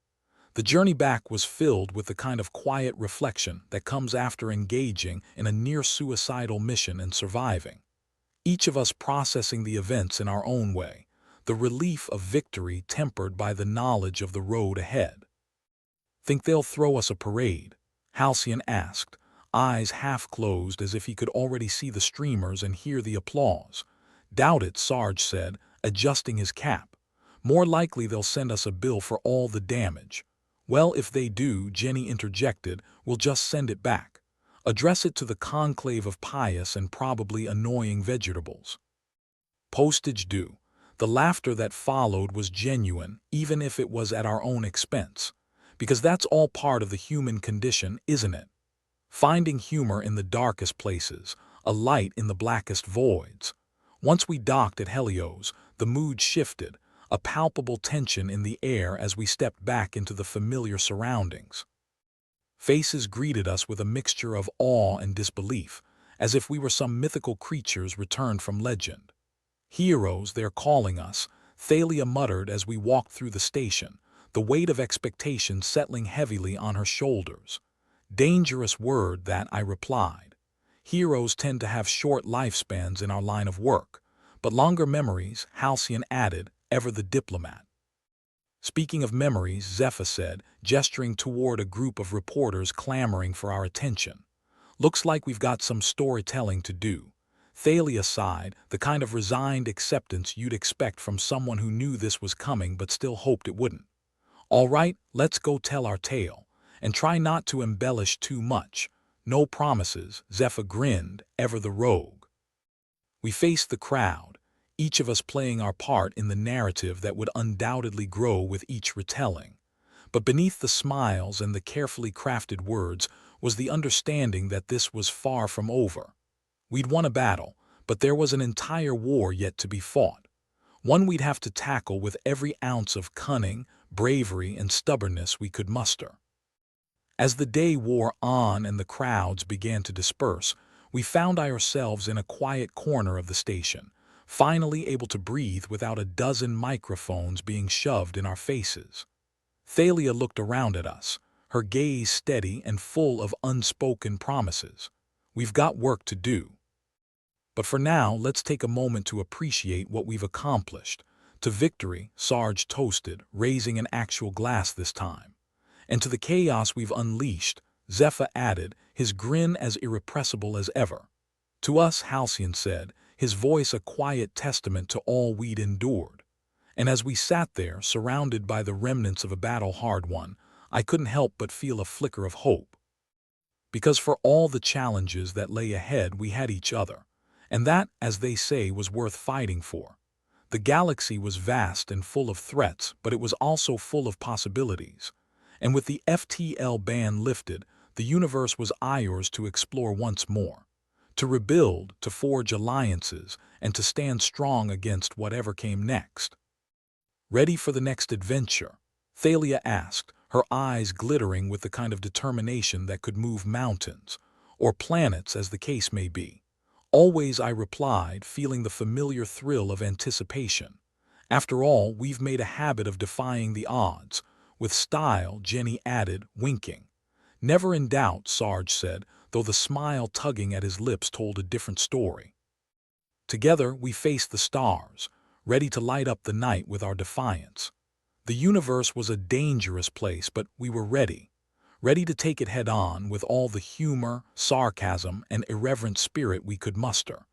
The journey back was filled with the kind of quiet reflection that comes after engaging in a near-suicidal mission and surviving. Each of us processing the events in our own way, the relief of victory tempered by the knowledge of the road ahead. "Think they'll throw us a parade?" Halcyon asked, eyes half-closed as if he could already see the streamers and hear the applause. "Doubt it," Sarge said, adjusting his cap. "More likely they'll send us a bill for all the damage." "Well, if they do," Jenny interjected, "we'll just send it back. Address it to the conclave of pious and probably annoying vegetables. Postage due." The laughter that followed was genuine, even if it was at our own expense. Because that's all part of the human condition, isn't it? Finding humor in the darkest places, a light in the blackest voids. Once we docked at Helios, the mood shifted, a palpable tension in the air as we stepped back into the familiar surroundings. Faces greeted us with a mixture of awe and disbelief, as if we were some mythical creatures returned from legend. "Heroes, they're calling us," Thalia muttered as we walked through the station, the weight of expectation settling heavily on her shoulders. "Dangerous word, that," I replied. "Heroes tend to have short lifespans in our line of work, but longer memories," Halcyon added, ever the diplomat. "Speaking of memories," Zephyr said, gesturing toward a group of reporters clamoring for our attention. "Looks like we've got some storytelling to do." Thalia sighed, the kind of resigned acceptance you'd expect from someone who knew this was coming but still hoped it wouldn't. "All right, let's go tell our tale. And try not to embellish too much. No promises," Zephyr grinned, ever the rogue. We faced the crowd, each of us playing our part in the narrative that would undoubtedly grow with each retelling. But beneath the smiles and the carefully crafted words was the understanding that this was far from over. We'd won a battle, but there was an entire war yet to be fought. One we'd have to tackle with every ounce of cunning, bravery, and stubbornness we could muster. As the day wore on and the crowds began to disperse, we found ourselves in a quiet corner of the station, finally able to breathe without a dozen microphones being shoved in our faces. Thalia looked around at us, her gaze steady and full of unspoken promises. "We've got work to do. But for now, let's take a moment to appreciate what we've accomplished." "To victory," Sarge toasted, raising an actual glass this time. "And to the chaos we've unleashed," Zephyr added, his grin as irrepressible as ever. "To us," Halcyon said, his voice a quiet testament to all we'd endured. And as we sat there, surrounded by the remnants of a battle hard won, I couldn't help but feel a flicker of hope. Because for all the challenges that lay ahead, we had each other. And that, as they say, was worth fighting for. The galaxy was vast and full of threats, but it was also full of possibilities. And with the FTL ban lifted, the universe was ours to explore once more. To rebuild, to forge alliances, and to stand strong against whatever came next. "Ready for the next adventure?" Thalia asked, her eyes glittering with the kind of determination that could move mountains, or planets as the case may be. "Always," I replied, feeling the familiar thrill of anticipation. "After all, we've made a habit of defying the odds." "With style," Jenny added, winking. "Never in doubt," Sarge said, though the smile tugging at his lips told a different story. Together we faced the stars, ready to light up the night with our defiance. The universe was a dangerous place, but we were ready to take it head-on with all the humor, sarcasm, and irreverent spirit we could muster.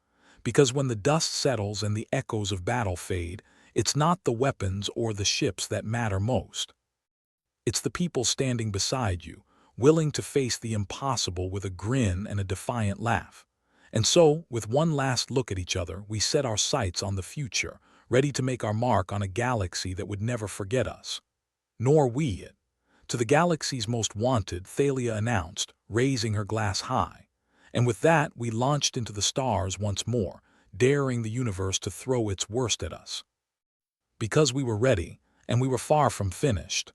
Because when the dust settles and the echoes of battle fade, it's not the weapons or the ships that matter most. It's the people standing beside you, willing to face the impossible with a grin and a defiant laugh. And so, with one last look at each other, we set our sights on the future, ready to make our mark on a galaxy that would never forget us. Nor we it. To the galaxy's most wanted, Thalia announced, raising her glass high. And with that, we launched into the stars once more, daring the universe to throw its worst at us. Because we were ready, and we were far from finished,